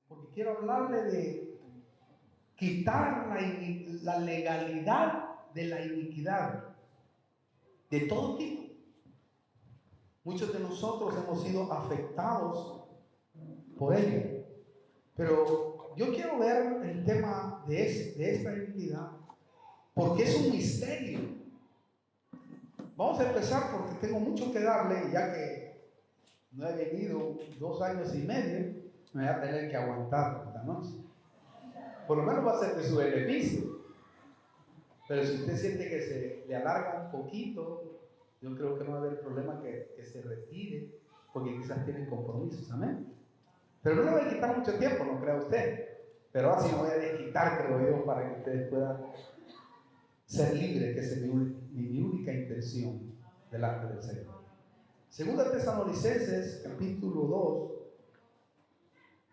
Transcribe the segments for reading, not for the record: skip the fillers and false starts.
porque quiero hablarle de quitar la legalidad de la iniquidad, de todo tipo. Muchos de nosotros hemos sido afectados por ello, pero yo quiero ver el tema de esta iniquidad, porque es un misterio. Vamos a empezar porque tengo mucho que darle, ya que no he venido 2 años y medio, me voy a tener que aguantar esta noche. Por lo menos va a ser de su beneficio. Pero si usted siente que se le alarga un poquito, yo creo que no va a haber problema que se retire, porque quizás tienen compromisos, amén. Pero no le voy a quitar mucho tiempo, no crea usted. Pero así me voy a desquitar, creo yo, para que ustedes puedan ser libres, que es mi única intención delante del Señor. Segunda Tesalonicenses, capítulo 2,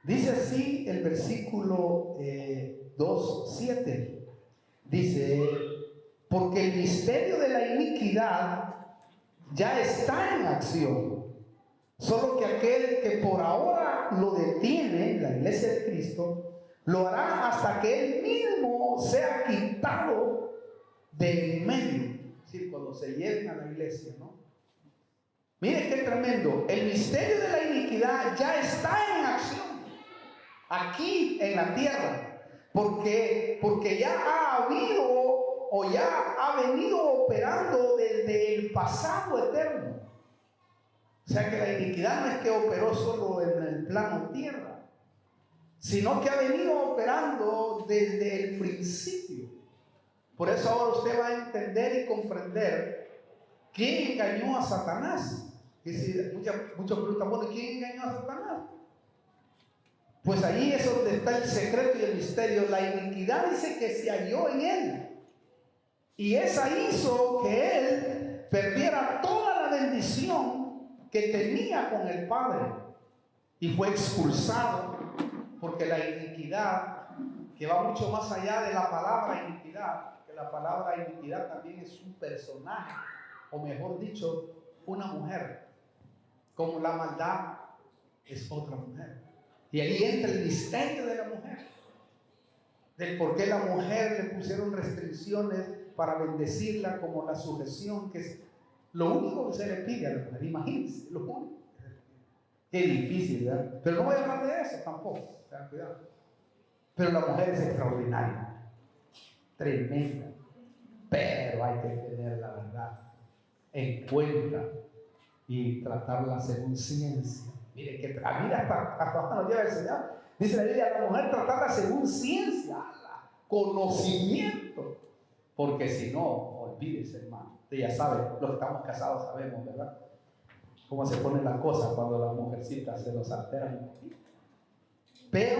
dice así el versículo 2:7. Dice: porque el misterio de la iniquidad ya está en acción, solo que aquel que por ahora lo detiene, la iglesia de Cristo, lo hará hasta que él mismo sea quitado de en medio. Es decir, cuando se lleven a la iglesia, ¿no? Miren qué tremendo. El misterio de la iniquidad ya está en acción aquí en la tierra, porque ya ha habido o ya ha venido operando desde el pasado eterno. O sea que la iniquidad no es que operó solo en el plano tierra, sino que ha venido operando desde el principio. Por eso ahora usted va a entender y comprender quién engañó a Satanás. Muchos preguntan, bueno, ¿quién engañó a Satanás? Pues ahí es donde está el secreto y el misterio. La iniquidad dice que se halló en él, y esa hizo que él perdiera toda la bendición que tenía con el Padre, y fue expulsado, porque la iniquidad, que va mucho más allá de la palabra iniquidad, que la palabra iniquidad también es un personaje, o mejor dicho, una mujer, como la maldad es otra mujer. Y ahí entra el misterio de la mujer, del por qué la mujer le pusieron restricciones para bendecirla, como la sujeción, que es lo único que se le pide a la mujer. Imagínense, lo único. Qué difícil, ¿verdad? Pero no voy a hablar de eso tampoco, tengan cuidado. Pero la mujer es extraordinaria, tremenda, pero hay que tener la verdad en cuenta y tratarla según ciencia. Mire que mira, hasta nos lleva el Señor. Dice la Biblia: la mujer tratarla según ciencia, conocimiento, porque si no, olvídese, hermano. Usted ya sabe, los que estamos casados sabemos, ¿verdad?, cómo se pone la cosa cuando las mujercitas se nos alteran un poquito. Pero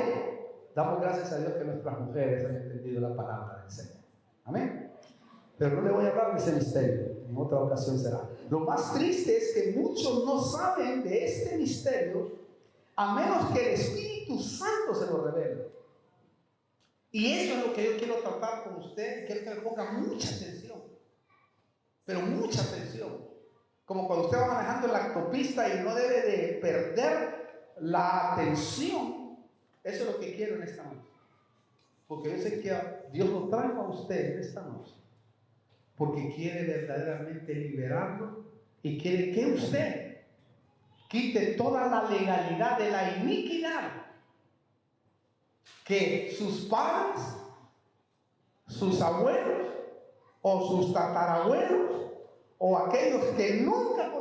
damos gracias a Dios que nuestras mujeres han entendido la palabra del Señor. Amén. Pero no le voy a hablar de ese misterio, en otra ocasión será. Lo más triste es que muchos no saben de este misterio, a menos que el Espíritu Santo se lo revele. Y eso es lo que yo quiero tratar con usted. Quiero que le ponga mucha atención, pero mucha atención. Como cuando usted va manejando en la autopista y no debe de perder la atención. Eso es lo que quiero en esta noche, porque yo sé que Dios lo trajo a usted en esta noche porque quiere verdaderamente liberarlo, y quiere que usted quite toda la legalidad de la iniquidad que sus padres, sus abuelos o sus tatarabuelos, o aquellos que nunca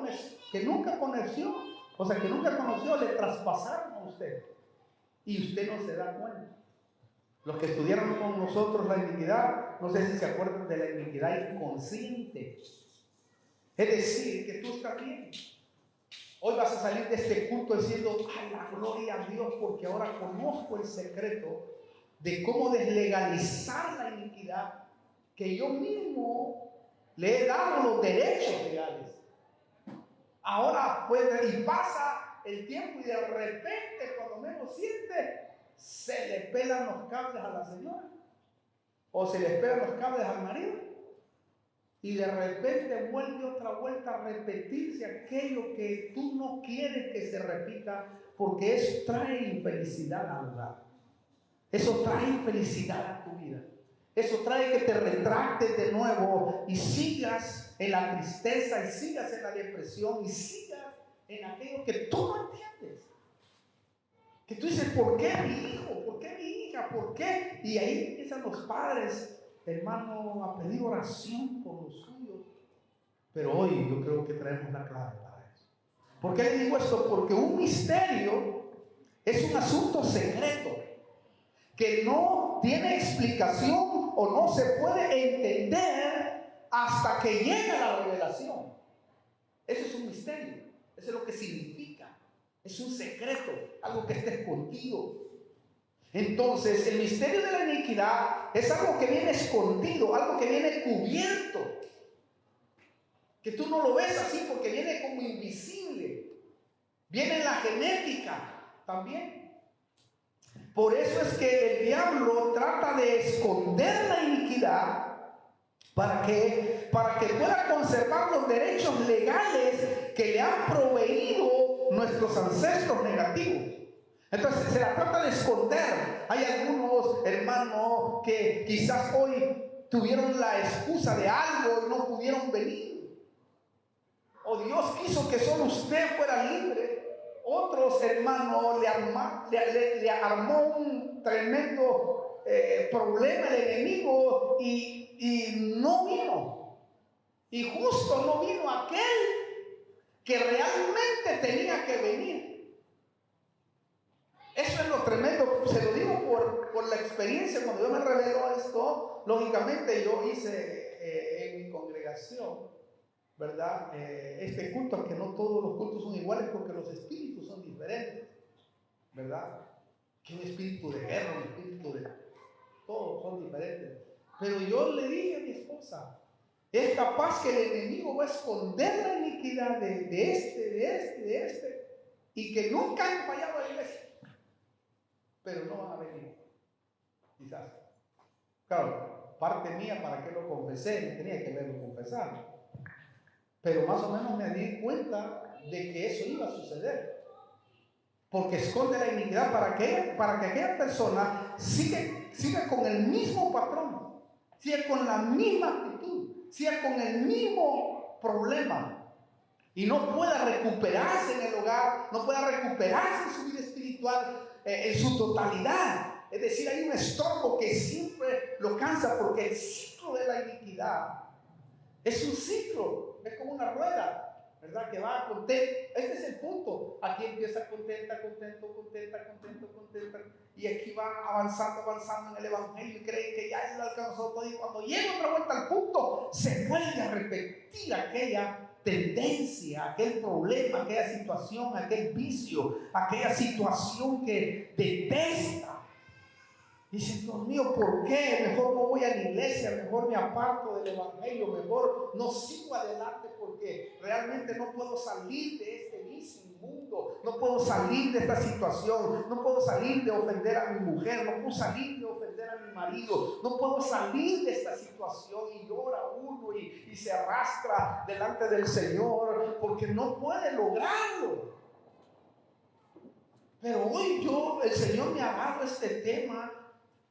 conoció, o sea, que nunca conoció, le traspasaron a usted, y usted no se da cuenta. Los que estudiaron con nosotros la iniquidad, no sé si se acuerdan de la iniquidad inconsciente. Es decir, que tú estás bien. Hoy vas a salir de este culto diciendo: ¡ay, la gloria a Dios! Porque ahora conozco el secreto de cómo deslegalizar la iniquidad, que yo mismo le he dado los derechos legales. Ahora, pues, y pasa el tiempo y de repente, cuando menos siente, se le pelan los cables a la señora, o se le pelan los cables al marido, y de repente vuelve otra vuelta a repetirse aquello que tú no quieres que se repita, porque eso trae infelicidad al hogar. Eso trae infelicidad a tu vida. Eso trae que te retractes de nuevo y sigas en la tristeza, y sigas en la depresión, y sigas en aquello que tú no entiendes. Que tú dices, ¿por qué mi hijo? ¿Por qué mi hija? ¿Por qué? Y ahí empiezan los padres, hermano, a pedir oración por los suyos. Pero hoy yo creo que traemos la clave para eso. ¿Por qué le digo esto? Porque un misterio es un asunto secreto que no tiene explicación o no se puede entender hasta que llega la revelación. Eso es un misterio. Eso es lo que significa. Es un secreto, algo que está escondido. Entonces, el misterio de la iniquidad es algo que viene escondido, algo que viene cubierto, que tú no lo ves así porque viene como invisible. Viene en la genética también. Por eso es que el diablo trata de esconder la iniquidad para que pueda conservar los derechos legales que le han proveído nuestros ancestros negativos. Entonces se la trata de esconder. Hay algunos hermanos que quizás hoy tuvieron la excusa de algo y no pudieron venir. O Dios quiso que solo usted fuera libre. Otros hermanos le armó un tremendo problema el enemigo y no vino. Y justo no vino aquel que realmente tenía que venir. Eso es lo tremendo, se lo digo por la experiencia. Cuando Dios me reveló esto, lógicamente yo hice en mi congregación, ¿verdad? Este culto, que no todos los cultos son iguales porque los espíritus son diferentes, ¿verdad? Que un espíritu de guerra, un espíritu de... Todos son diferentes. Pero yo le dije a mi esposa, es capaz que el enemigo va a esconder la iniquidad de este, y que nunca han fallado a la iglesia. Pero no van a venir, quizás. Claro, parte mía, ¿para qué lo confesé? No tenía que verlo confesar. Pero más o menos me di cuenta de que eso iba a suceder. Porque esconde la iniquidad para que aquella persona siga con el mismo patrón, siga con la misma actitud, siga con el mismo problema. Y no pueda recuperarse en el hogar, no pueda recuperarse en su vida espiritual, en su totalidad. Es decir, hay un estorbo que siempre lo cansa, porque el ciclo de la iniquidad es un ciclo, es como una rueda, ¿verdad? Que va contenta. Este es el punto. Aquí empieza contenta, y aquí va avanzando en el evangelio y creen que ya lo alcanzó todo. Y cuando llega otra vuelta al punto, se vuelve a repetir aquella tendencia, aquel problema, aquella situación, aquel vicio, aquella situación que detesta. Dicen, Dios mío, ¿por qué? Mejor no voy a la iglesia, mejor me aparto del evangelio, mejor no sigo adelante, porque realmente no puedo salir de este vicio inmundo, no puedo salir de esta situación, no puedo salir de ofender a mi mujer, no puedo salir de ofender a mi marido, no puedo salir de esta situación. Y llora uno y se arrastra delante del Señor porque no puede lograrlo. Pero hoy el Señor me ha dado este tema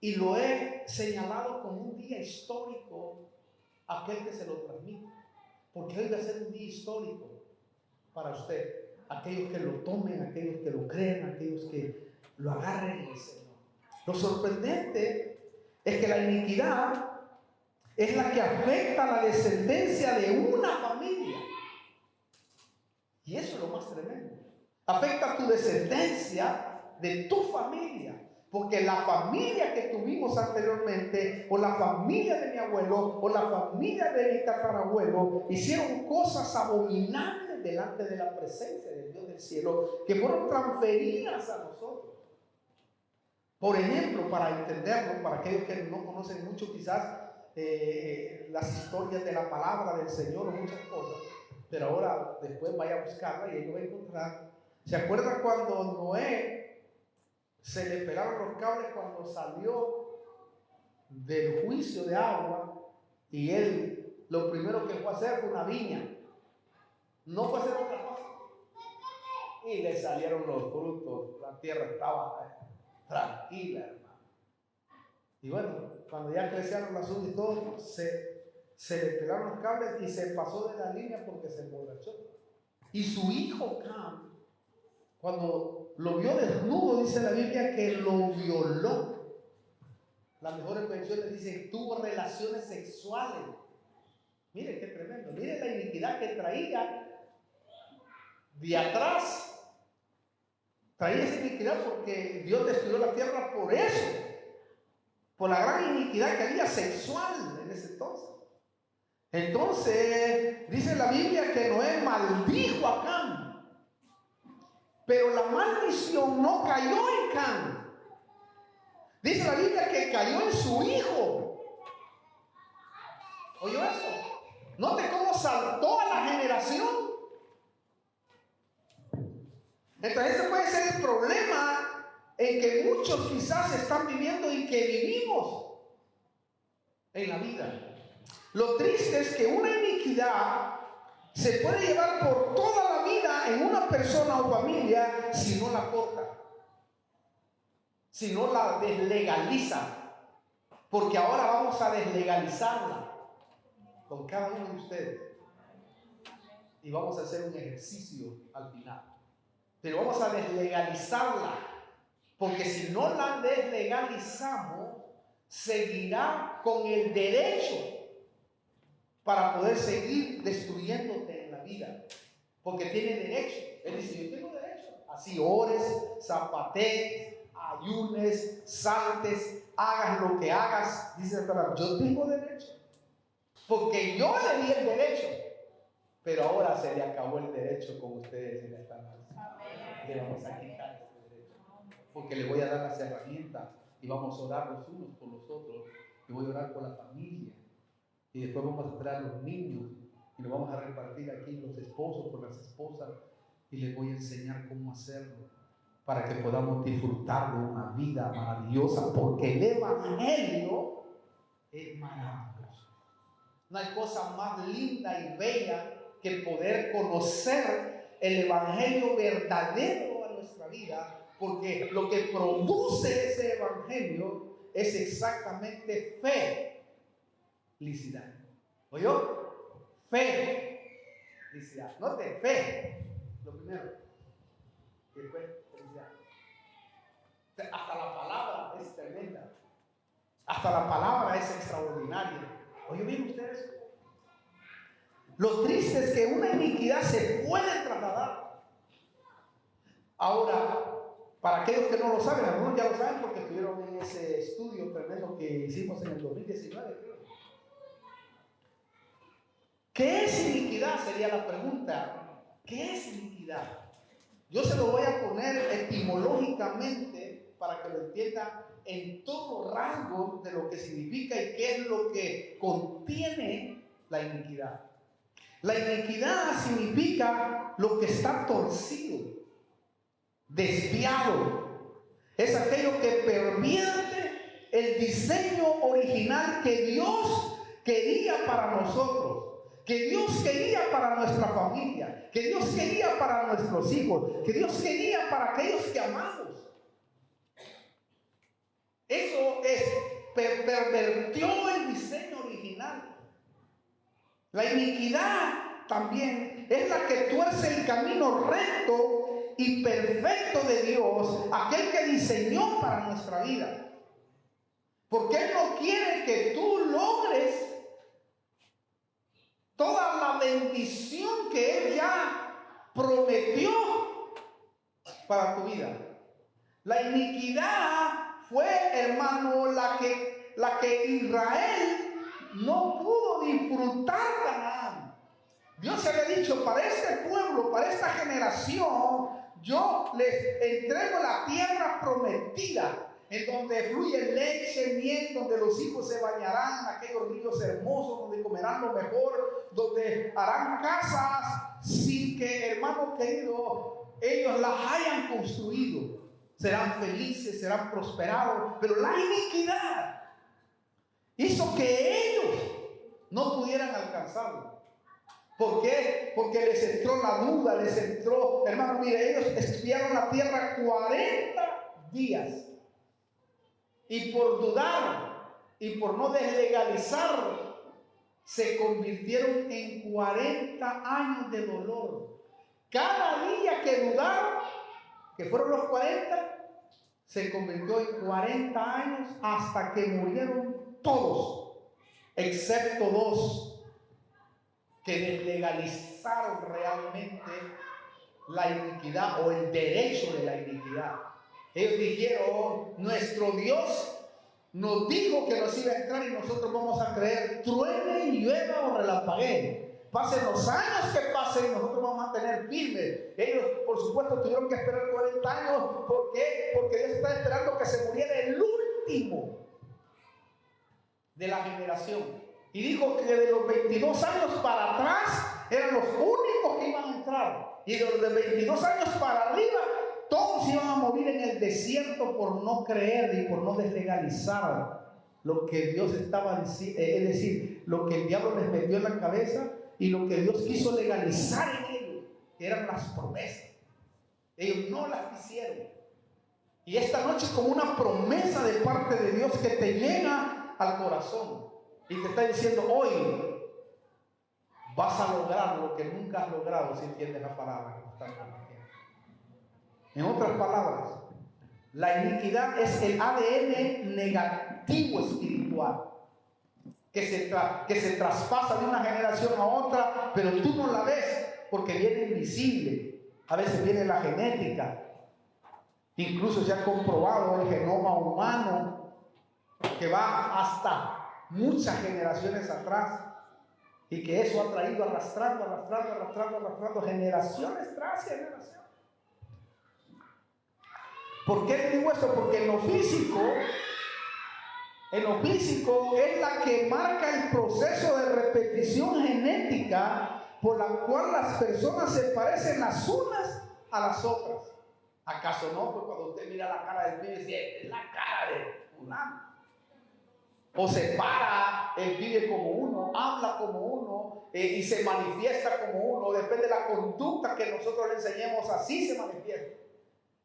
y lo he señalado como un día histórico a aquel que se lo transmite. Porque hoy va a ser un día histórico para usted. Aquellos que lo tomen, aquellos que lo crean, aquellos que lo agarren del Señor. Lo sorprendente es que la iniquidad es la que afecta a la descendencia de una familia. Y eso es lo más tremendo. Afecta a tu descendencia de tu familia. Porque la familia que tuvimos anteriormente, o la familia de mi abuelo, o la familia de mi tatarabuelo, hicieron cosas abominables delante de la presencia del Dios del cielo, que fueron transferidas a nosotros. Por ejemplo, para entenderlo, para aquellos que no conocen mucho quizás las historias de la palabra del Señor o muchas cosas, pero ahora después vaya a buscarla y ahí lo va a encontrar. ¿Se acuerdan cuando Noé se le pelaron los cables cuando salió del juicio de agua y él lo primero que fue a hacer fue una viña. No fue a hacer otra cosa. Y le salieron los frutos. La tierra estaba tranquila, hermano. Y bueno, cuando ya crecieron las uñas y todo, se le pegaron los cables y se pasó de la línea porque se emborrachó. Y su hijo Cam, cuando lo vio desnudo, dice la Biblia que lo violó. Las mejores versiones dicen tuvo relaciones sexuales. Mire qué tremendo. Mire la iniquidad que traía de atrás. Traía esa iniquidad porque Dios destruyó la tierra por eso. Por la gran iniquidad que había sexual en ese entonces. Entonces, dice la Biblia que Noé maldijo a Cam. Pero la maldición no cayó en Cam. Dice la Biblia que cayó en su hijo. ¿Oyó eso? Note cómo saltó a la generación. Entonces ese puede ser el problema en que muchos quizás están viviendo y que vivimos en la vida. Lo triste es que una iniquidad se puede llevar por toda la vida en una persona o familia si no la corta, si no la deslegaliza, porque ahora vamos a deslegalizarla con cada uno de ustedes y vamos a hacer un ejercicio al final, pero vamos a deslegalizarla, porque si no la deslegalizamos seguirá con el derecho para poder seguir destruyéndote en la vida, porque tiene derecho. Él dice, yo tengo derecho. Así ores, zapatees, ayunes, saltes, hagas lo que hagas, dice el Torah, yo tengo derecho, porque yo le di el derecho, pero ahora se le acabó el derecho con ustedes en esta noche. Le vamos a quitar ese derecho, porque le voy a dar las herramientas y vamos a orar los unos por los otros, y voy a orar por la familia. Y después vamos a traer a los niños y los vamos a repartir aquí, los esposos con las esposas, y les voy a enseñar cómo hacerlo para que podamos disfrutar de una vida maravillosa, porque el Evangelio es maravilloso. No hay cosa más linda y bella que poder conocer el Evangelio verdadero a nuestra vida, porque lo que produce ese Evangelio es exactamente fe. Felicidad. ¿Oyó? Fe. Felicidad. Note, fe. Lo primero. Después, felicidad. Hasta la palabra es tremenda. Hasta la palabra es extraordinaria. ¿Oyó bien ustedes? Lo triste es que una iniquidad se puede trasladar. Ahora, para aquellos que no lo saben, algunos ya lo saben porque estuvieron en ese estudio tremendo que hicimos en el 2019, creo. ¿Qué es iniquidad? Sería la pregunta. ¿Qué es iniquidad? Yo se lo voy a poner etimológicamente para que lo entiendan en todo rango de lo que significa y qué es lo que contiene la iniquidad. La iniquidad significa lo que está torcido, desviado. Es aquello que pervierte el diseño original que Dios quería para nosotros, que Dios quería para nuestra familia, que Dios quería para nuestros hijos, que Dios quería para aquellos que amamos. Eso es, pervertió el diseño original. La iniquidad también es la que tuerce el camino recto y perfecto de Dios, aquel que diseñó para nuestra vida. Porque Él no quiere que tú logres toda la bendición que Él ya prometió para tu vida. La iniquidad fue, hermano, la que Israel no pudo disfrutar de Canaán. Dios había dicho, para este pueblo, para esta generación, yo les entrego la tierra prometida, en donde fluye leche, miel, donde los hijos se bañarán en aquellos ríos hermosos, donde comerán lo mejor, donde harán casas sin que, hermano querido, ellos las hayan construido. Serán felices, serán prosperados, pero la iniquidad hizo que ellos no pudieran alcanzarlo. ¿Por qué? Porque les entró la duda, les entró, hermano, mire, ellos espiaron la tierra 40 días. Y por dudar y por no deslegalizar, se convirtieron en 40 años de dolor. Cada día que dudaron, que fueron los 40, se convirtió en 40 años hasta que murieron todos, excepto 2 que deslegalizaron realmente la iniquidad o el derecho de la iniquidad. Ellos dijeron, nuestro Dios nos dijo que nos iba a entrar y nosotros vamos a creer, truene y llueva o relampaguee. Pasen los años que pasen y nosotros vamos a tener firmes. Ellos, por supuesto, tuvieron que esperar 40 años. ¿Por qué? Porque Dios está esperando que se muriera el último de la generación. Y dijo que de los 22 años para atrás eran los únicos que iban a entrar. Y de los de 22 años para arriba, todos iban a morir en el desierto por no creer y por no deslegalizar lo que Dios estaba diciendo, es decir, lo que el diablo les metió en la cabeza y lo que Dios quiso legalizar en ellos, que eran las promesas. Ellos no las quisieron. Y esta noche, como una promesa de parte de Dios que te llega al corazón y te está diciendo, hoy vas a lograr lo que nunca has logrado, si entiendes la palabra que está compartiendo. En otras palabras, la iniquidad es el ADN negativo espiritual que se traspasa de una generación a otra, pero tú no la ves porque viene invisible. A veces viene la genética. Incluso se ha comprobado el genoma humano que va hasta muchas generaciones atrás y que eso ha traído arrastrando generaciones tras generaciones. ¿Por qué te digo esto? Porque en lo físico es la que marca el proceso de repetición genética por la cual las personas se parecen las unas a las otras. ¿Acaso no? Pues cuando usted mira la cara del pibe, dice, es la cara de fulano. O se para el pibe como uno, habla como uno y se manifiesta como uno. Depende de la conducta que nosotros le enseñemos, así se manifiesta.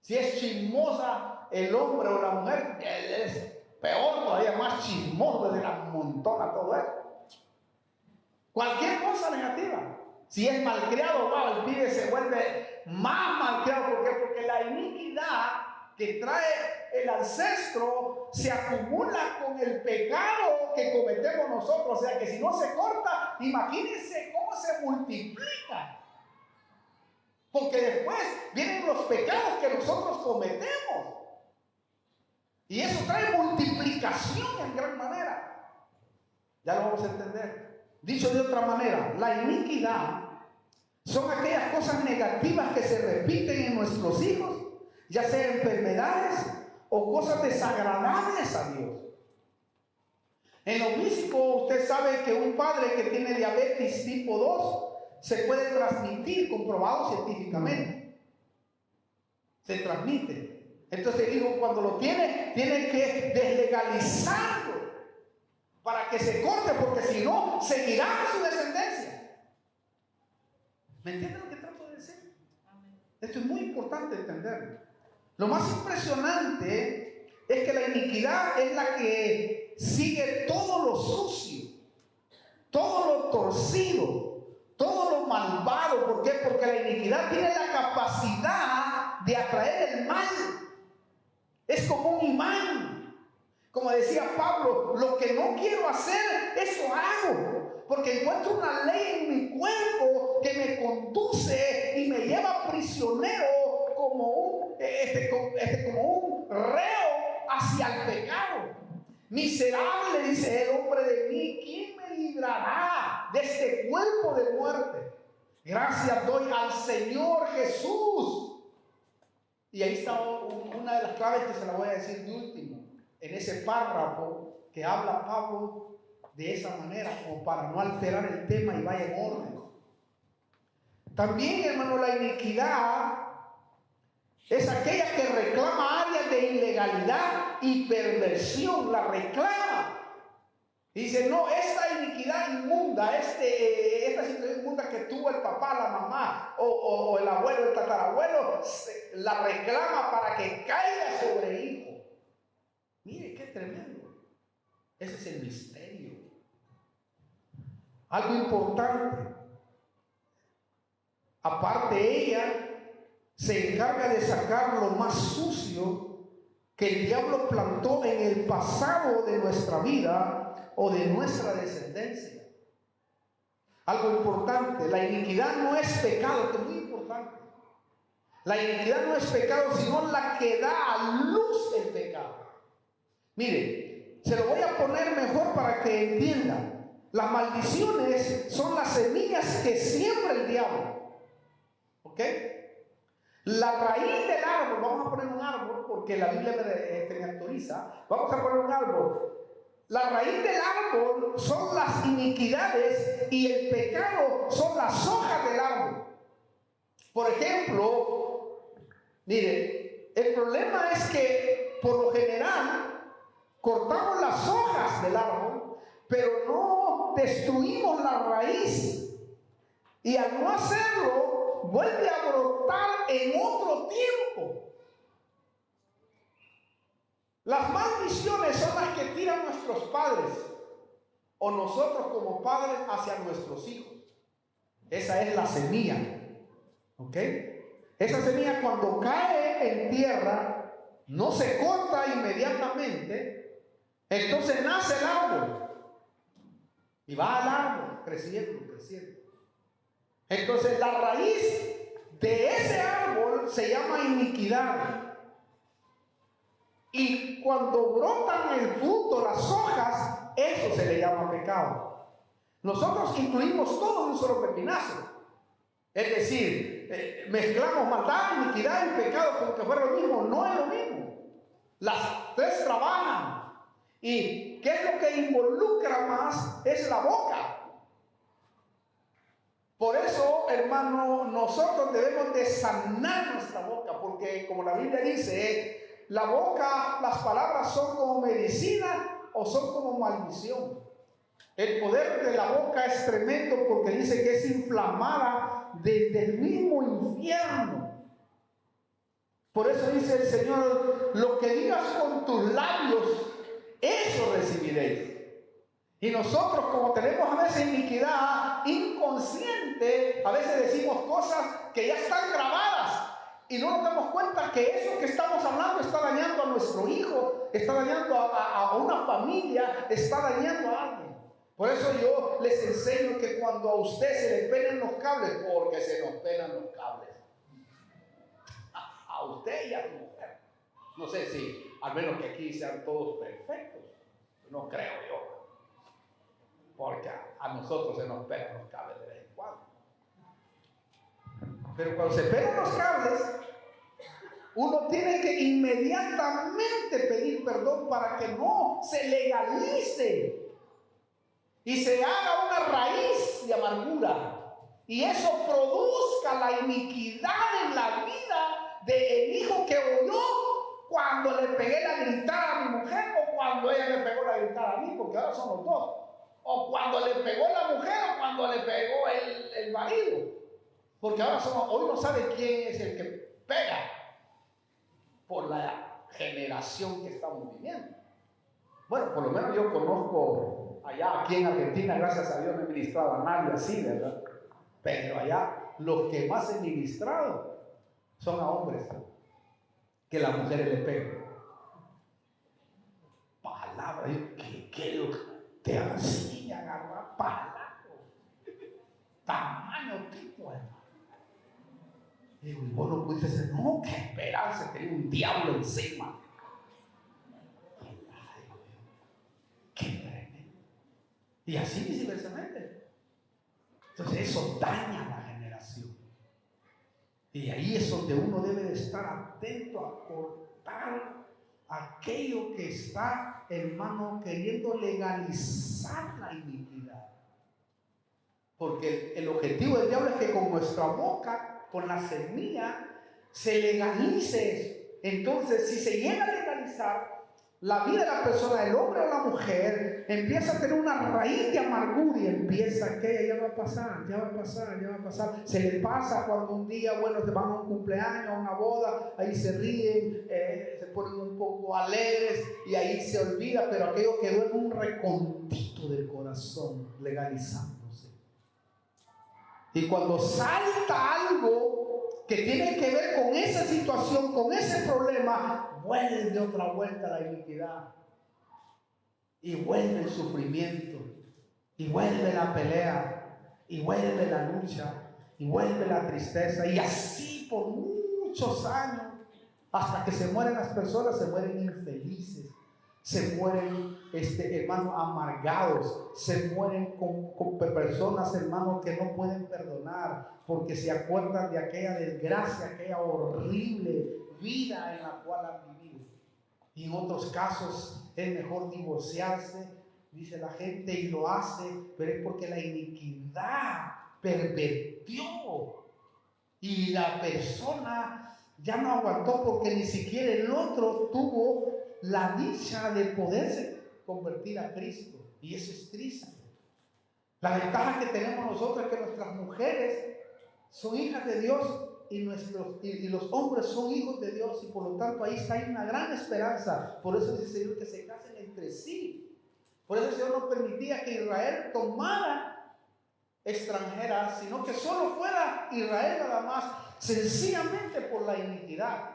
Si es chismosa el hombre o la mujer, él es peor, todavía más chismoso, desde la montona todo eso. Cualquier cosa negativa. Si es malcriado, wow, el pibe se vuelve más malcriado. ¿Por qué? Porque la iniquidad que trae el ancestro se acumula con el pecado que cometemos nosotros. O sea que si no se corta, imagínense cómo se multiplica. Porque después vienen los pecados que nosotros cometemos. Y eso trae multiplicación en gran manera. Ya lo vamos a entender. Dicho de otra manera, la iniquidad son aquellas cosas negativas que se repiten en nuestros hijos, ya sea enfermedades o cosas desagradables a Dios. En lo físico, usted sabe que un padre que tiene diabetes tipo 2 se puede transmitir, comprobado científicamente. Se transmite. Entonces el hijo cuando lo tiene que deslegalizarlo para que se corte, porque si no, seguirá su descendencia. ¿Me entienden lo que trato de decir? Esto es muy importante entenderlo. Lo más impresionante es que la iniquidad es la que sigue todo lo sucio, todo lo torcido, todo lo malvado. ¿Por qué? Porque la iniquidad tiene la capacidad de atraer el mal. Es como un imán. Como decía Pablo, lo que no quiero hacer, eso hago. Porque encuentro una ley en mi cuerpo que me conduce y me lleva prisionero como un reo hacia el pecado. Miserable, dice el hombre de mí, ¿quién me librará de este cuerpo de muerte? Gracias doy al Señor Jesús. Y ahí está una de las claves que se la voy a decir de último, en ese párrafo que habla Pablo de esa manera, como para no alterar el tema y vaya en orden. También, hermano, la iniquidad es aquella que reclama áreas de ilegalidad y perversión, la reclama. Y dice, no, esta iniquidad inmunda, esta situación inmunda que tuvo el papá, la mamá o el abuelo, el tatarabuelo, la reclama para que caiga sobre el hijo. Mire, qué tremendo. Ese es el misterio. Algo importante. Aparte, ella se encarga de sacar lo más sucio que el diablo plantó en el pasado de nuestra vida o de nuestra descendencia. Algo importante, la iniquidad no es pecado, que es muy importante. La iniquidad no es pecado, sino la que da a luz el pecado. Mire, se lo voy a poner mejor para que entiendan. Las maldiciones son las semillas que siembra el diablo. ¿Ok? La raíz del árbol, vamos a poner un árbol, porque la Biblia me autoriza, vamos a poner un árbol. La raíz del árbol son las iniquidades y el pecado son las hojas del árbol. Por ejemplo, mire, el problema es que por lo general cortamos las hojas del árbol, pero no destruimos la raíz. Y al no hacerlo, vuelve a brotar en otro tiempo. Las maldiciones son las que tiran nuestros padres o nosotros como padres hacia nuestros hijos. Esa es la semilla. ¿Ok? Esa semilla cuando cae en tierra no se corta inmediatamente, entonces nace el árbol y va al árbol creciendo, creciendo. Entonces la raíz de ese árbol se llama iniquidad. Y cuando brotan el fruto, las hojas, eso se le llama pecado. Nosotros incluimos todo en un solo pepinazo. Es decir, mezclamos maldad, iniquidad y pecado como que fuera lo mismo. No es lo mismo. Las tres trabajan. ¿Y qué es lo que involucra más? Es la boca. Por eso, hermano, nosotros debemos de sanar nuestra boca, porque como la Biblia dice, la boca, las palabras son como medicina o son como maldición. El poder de la boca es tremendo porque dice que es inflamada desde el mismo infierno. Por eso dice el Señor, lo que digas con tus labios, eso recibiréis. Y nosotros, como tenemos a veces iniquidad inconsciente, a veces decimos cosas que ya están grabadas y no nos damos cuenta que eso que estamos hablando está dañando a nuestro hijo, está dañando a una familia, está dañando a alguien. Por eso yo les enseño que cuando a usted se le pelen los cables, porque se nos pelan los cables, a usted y a tu mujer. No sé si, al menos que aquí sean todos perfectos, no creo yo. Porque a nosotros se nos pegan los cables de vez en cuando. Pero cuando se pegan los cables, uno tiene que inmediatamente pedir perdón para que no se legalice y se haga una raíz de amargura. Y eso produzca la iniquidad en la vida del hijo que oyó cuando le pegué la gritada a mi mujer o cuando ella le pegó la gritada a mí, porque ahora son los dos. O cuando le pegó la mujer o cuando le pegó el marido. Porque ahora hoy no sabe quién es el que pega por la generación que estamos viviendo. Bueno, por lo menos yo conozco allá, aquí en Argentina, gracias a Dios no he ministrado a nadie así, ¿verdad? Pero allá los que más he ministrado son a hombres que las mujeres le pegan. Palabra, que te enseñan a agarrar palabras, tamaño tipo, hermano. Y vos no pudiste decir, no, qué esperanza, tenía un diablo encima. Qué tremendo. Y así viceversamente. Entonces eso daña a la generación. Y ahí es donde uno debe de estar atento a cortar aquello que está, hermano, queriendo legalizar la iniquidad. Porque el objetivo del diablo es que con nuestra boca, con la semilla, se legalice eso. Entonces, si se llega a legalizar, la vida de la persona, el hombre o la mujer, empieza a tener una raíz de amargura y empieza que ya va a pasar, ya va a pasar, ya va a pasar. Se le pasa cuando un día, bueno, se van a un cumpleaños, a una boda, ahí se ríen, se ponen un poco alegres y ahí se olvida, pero aquello quedó en un recondito del corazón, legalizándose. Y cuando salta algo que tiene que ver con esa situación, con ese problema, vuelve otra vuelta la iniquidad. Y vuelve el sufrimiento. Y vuelve la pelea. Y vuelve la lucha. Y vuelve la tristeza. Y así por muchos años. Hasta que se mueren las personas, se mueren infelices. Se mueren, hermanos, amargados. Se mueren con personas, hermanos, que no pueden perdonar porque se acuerdan de aquella desgracia, aquella horrible vida en la cual han vivido. Y en otros casos es mejor divorciarse, dice la gente, y lo hace, pero es porque la iniquidad pervertió y la persona ya no aguantó porque ni siquiera el otro tuvo la dicha de poderse convertir a Cristo. Y eso es triste. La ventaja que tenemos nosotros es que nuestras mujeres son hijas de Dios y los hombres son hijos de Dios, y por lo tanto ahí está una gran esperanza. Por eso dice el Señor que se casen entre sí. Por eso el Señor no permitía que Israel tomara extranjeras, sino que solo fuera Israel nada más, sencillamente por la iniquidad.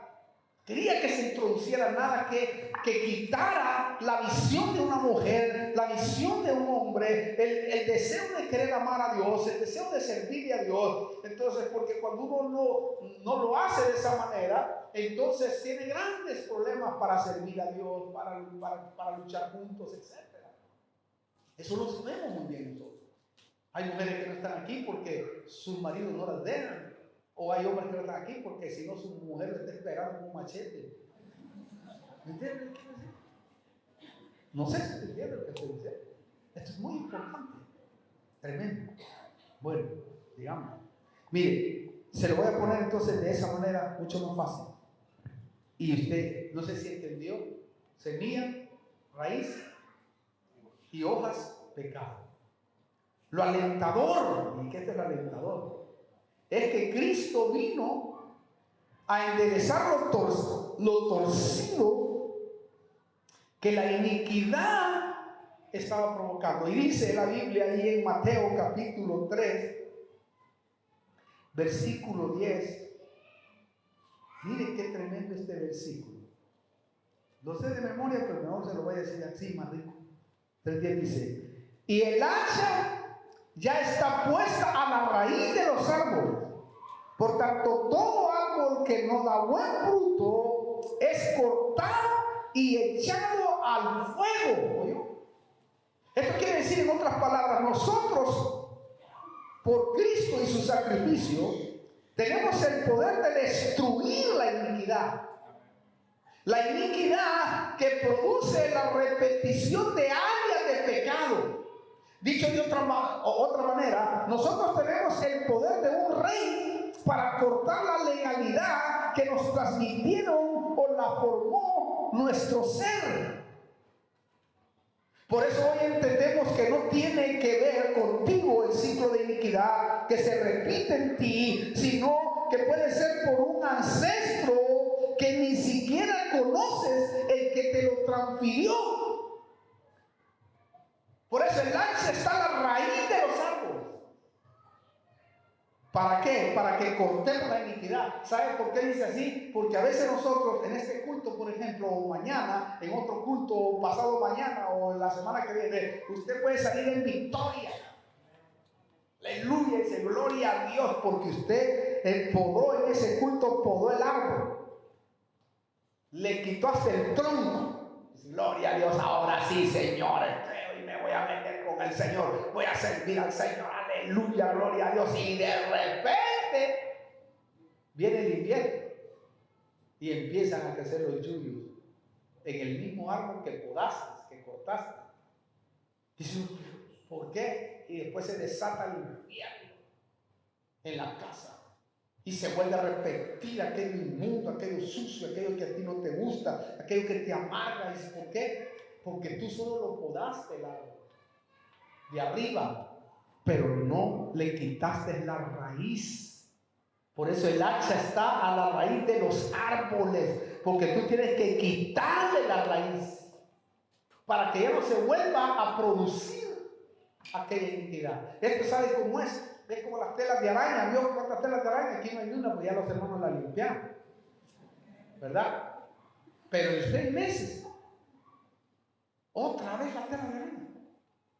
Quería que se introduciera nada que quitara la visión de una mujer, la visión de un hombre, el deseo de querer amar a Dios, el deseo de servirle a Dios. Entonces, porque cuando uno no lo hace de esa manera, entonces tiene grandes problemas para servir a Dios, para luchar juntos, etc. Eso lo sabemos muy bien nosotros. Hay mujeres que no están aquí porque sus maridos no las dejan. O hay hombres que no están aquí porque si no su mujer le está esperando con un machete. ¿Me entiendes lo que quiero decir? No sé si te entiendes lo que estoy diciendo. Esto es muy importante. Tremendo. Bueno, digamos. Mire, se lo voy a poner entonces de esa manera mucho más fácil. Y usted, no sé si entendió, semilla, raíz y hojas, pecado. Lo alentador, ¿y qué es lo alentador? Es que Cristo vino a enderezar lo torcido que la iniquidad estaba provocando. Y dice la Biblia ahí en Mateo capítulo 3, versículo 10. Miren qué tremendo este versículo. Lo sé de memoria, pero mejor se lo voy a decir así, más rico. 3:10 dice: y el hacha ya está puesta a la raíz de los árboles. Por tanto, todo árbol que no da buen fruto es cortado y echado al fuego. ¿Oyó? Esto quiere decir, en otras palabras, nosotros, por Cristo y su sacrificio, tenemos el poder de destruir la iniquidad. La iniquidad que produce la repetición de áreas de pecado. Dicho de otra manera, nosotros tenemos el poder de un rey para cortar la legalidad que nos transmitieron o la formó nuestro ser. Por eso hoy entendemos que no tiene que ver contigo el ciclo de iniquidad que se repite en ti, sino que puede ser por un ancestro que ni siquiera conoces, el que te lo transfirió. Por eso el hacha está a la raíz de los árboles. ¿Para qué? Para que cortemos la iniquidad. ¿Sabe por qué dice así? Porque a veces nosotros en este culto, por ejemplo, o mañana, en otro culto, o pasado mañana, o en la semana que viene, usted puede salir en victoria. Aleluya, dice gloria a Dios, porque usted podó en ese culto, podó el árbol. Le quitó hasta el tronco. Gloria a Dios, ahora sí, Señor, creo y me voy a meter con el Señor, voy a servir al Señor, aleluya, gloria a Dios. Y de repente viene el invierno y empiezan a crecer los yuyos en el mismo árbol que podaste, que cortaste. Dice, ¿por qué? Y después se desata el infierno en la casa. Y se vuelve a repetir aquello inmundo, aquello sucio, aquello que a ti no te gusta, aquello que te amarga. ¿Y por qué? Porque tú solo lo podaste de arriba, pero no le quitaste la raíz. Por eso el hacha está a la raíz de los árboles, porque tú tienes que quitarle la raíz para que ya no se vuelva a producir aquella iniquidad. Esto sabe cómo es. Es como las telas de araña. ¿Vio cuántas telas de araña? Aquí no hay una, pues ya los hermanos la limpiaron, ¿verdad? Pero en 6 meses, otra vez la tela de araña.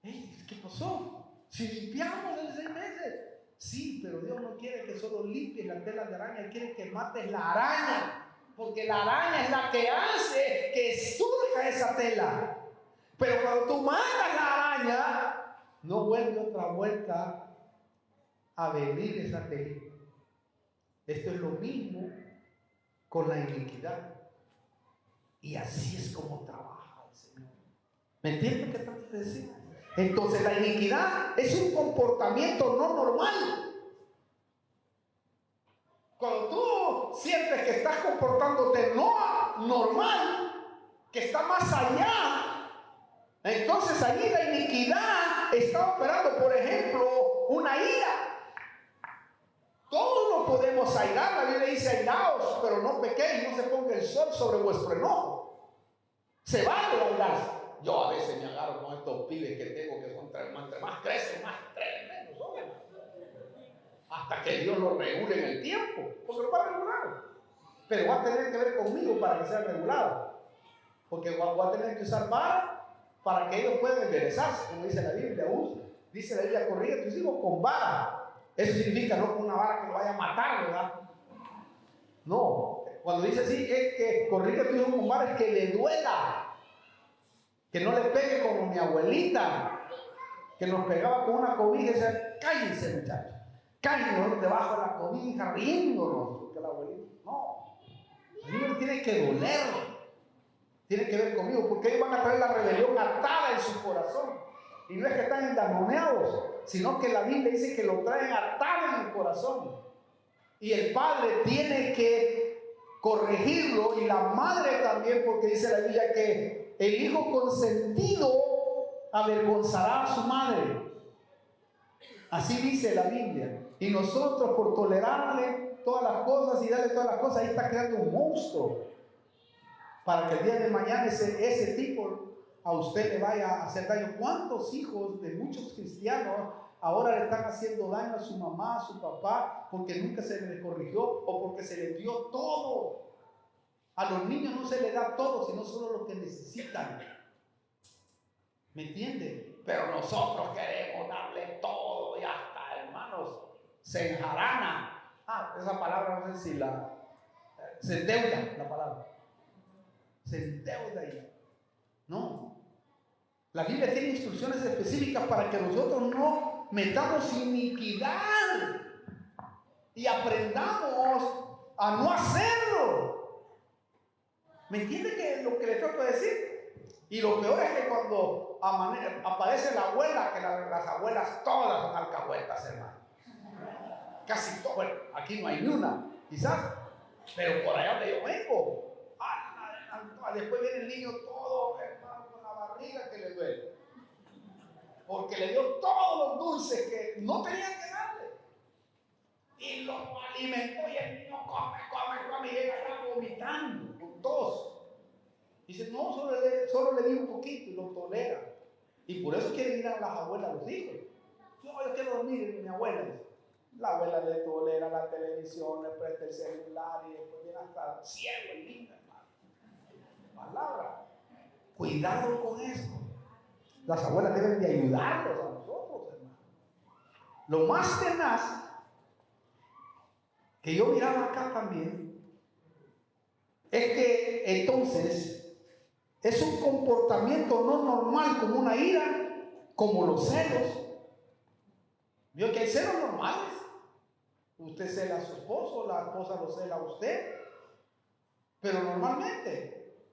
¿Qué pasó? Si limpiamos en 6 meses. Sí, pero Dios no quiere que solo limpies la tela de araña, quiere que mates la araña, porque la araña es la que hace que surja esa tela. Pero cuando tú matas la araña, no vuelve otra vuelta a venir esa tela. Esto es lo mismo con la iniquidad. Y así es como trabaja el Señor. ¿Me entiendes lo que trato de decir? Entonces la iniquidad es un comportamiento no normal. Cuando tú sientes que estás comportándote no normal, que está más allá, entonces allí la iniquidad está operando. Por ejemplo, una ira. Todos no podemos airar. La Biblia dice airaos, pero no pequéis, no se ponga el sol sobre vuestro enojo. Se vale airar. Yo a veces me agarro con estos pibes que tengo que son entre más crecen, más tremendos son. Hasta que Dios lo regule en el tiempo, porque lo va a regular. Pero va a tener que ver conmigo para que sea regulado. Porque voy a tener que usar vara para que ellos puedan enderezarse, como dice la Biblia. Dice la Biblia, corrige a tus hijos con vara. Eso significa no con una vara que lo vaya a matar, ¿verdad? No, cuando dice así es que corrige a tu hijo con vara, es que le duela. Que no le pegue como mi abuelita, que nos pegaba con una cobija y decía, cállense muchachos, cállense debajo de la cobija, riéndonos, porque la abuelita, no, el niño tiene que doler, tiene que ver conmigo, porque ellos van a traer la rebelión atada en su corazón, y no es que están endemoniados, sino que la Biblia dice que lo traen atado en el corazón, y el padre tiene que corregirlo, y la madre también, porque dice la Biblia que el hijo consentido avergonzará a su madre. Así dice la Biblia. Y nosotros, por tolerarle todas las cosas y darle todas las cosas, ahí está creando un monstruo. Para que el día de mañana ese tipo a usted le vaya a hacer daño. ¿Cuántos hijos de muchos cristianos ahora le están haciendo daño a su mamá, a su papá, porque nunca se le corrigió o porque se le dio todo? A los niños no se les da todo, sino solo lo que necesitan. ¿Me entienden? Pero nosotros queremos darle todo y hasta, hermanos, se enjarana. Esa palabra no sé si se endeuda la palabra. Se endeuda ya. No. La Biblia tiene instrucciones específicas para que nosotros no metamos iniquidad y aprendamos a no hacerlo. ¿Me entiende que lo que le trato de decir? Y lo peor es que cuando aparece la abuela, que las abuelas todas son alcahuetas, hermano. Casi todas. Bueno, aquí no hay ni una, quizás, pero por allá donde yo vengo, después viene el niño todo, hermano, con la barriga que le duele. Porque le dio todos los dulces que no tenían que darle. Y lo alimentó y el niño come y llega ya vomitando con tos. Dice, no, solo le di un poquito y lo tolera. Y por eso quieren ir a las abuelas a los hijos. Yo quiero dormir en mi abuela. Dice. La abuela le tolera la televisión, le presta el celular y después viene hasta ciego el niño, hermano. Palabra. Cuidado con eso. Las abuelas deben de ayudarlos a nosotros, hermano. Lo más tenaz que yo miraba acá también es que entonces es un comportamiento no normal como una ira, como los celos. ¿Vio que hay celos normales? Usted cela a su esposo, la esposa lo cela a usted, pero normalmente,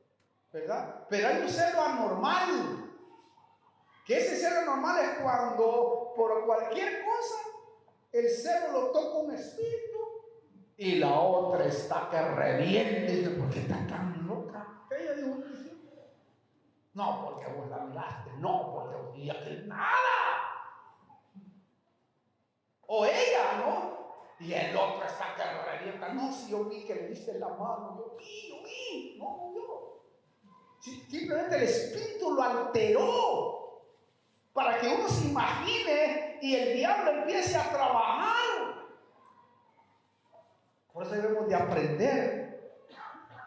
¿verdad? Pero hay un celo anormal, que ese celo normal es cuando por cualquier cosa el celo lo toca un espíritu Y la otra está que reviente. Y dice, ¿por qué está tan loca? Ella dijo, no, porque vos la miraste. No, porque vos dijiste nada. O ella, ¿no? Y el otro está que revienta. No, si yo vi que le diste la mano. Yo vi. No, yo. Simplemente el espíritu lo alteró para que uno se imagine y el diablo empiece a trabajar. Por eso debemos de aprender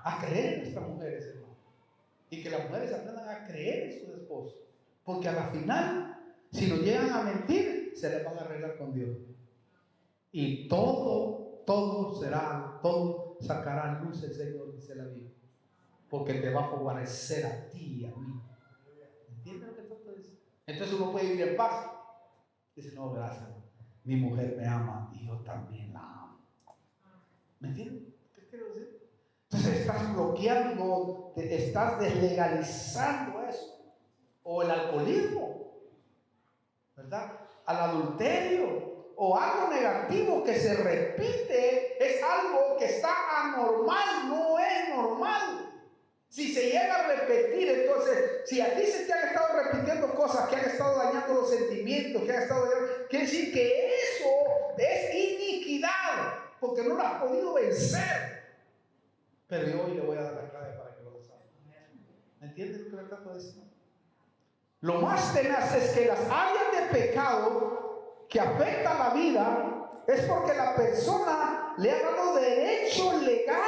a creer en nuestras mujeres, hermano. Y que las mujeres aprendan a creer en sus esposos. Porque a la final, si nos llegan a mentir, se les van a arreglar con Dios. Y todo sacará a luz el Señor, dice la Biblia. Porque te va a favorecer a ti y a mí. ¿Entiendes lo que trato de decir? Entonces uno puede vivir en paz. Dice, no, gracias. Mi mujer me ama y yo también la amo. ¿Me entiendes? ¿Qué quiero decir? Entonces estás bloqueando, estás deslegalizando eso. O el alcoholismo, ¿verdad? Al adulterio. O algo negativo que se repite, es algo que está anormal, no es normal. Si se llega a repetir, entonces, si a ti se te han estado repitiendo cosas que han estado dañando los sentimientos, que han estado dañando, quiere decir que eso es iniquidad, porque no lo has podido vencer. Pero yo hoy le voy a dar la clave para que lo desarrolle. ¿Me entiendes lo que le trato de decir? Lo más tenaz es que las áreas de pecado que afectan la vida es porque la persona le ha dado derecho legal.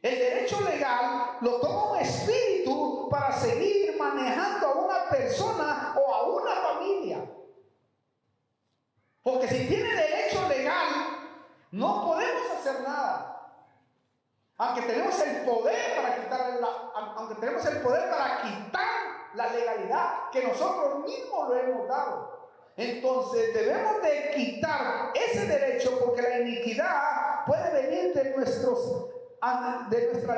El derecho legal lo toma un espíritu para seguir manejando a una persona o a una familia. Porque si tiene derecho legal, no podemos hacer nada. Aunque tenemos el poder para quitar la legalidad que nosotros mismos lo hemos dado. Entonces debemos de quitar ese derecho, porque la iniquidad puede venir de nuestra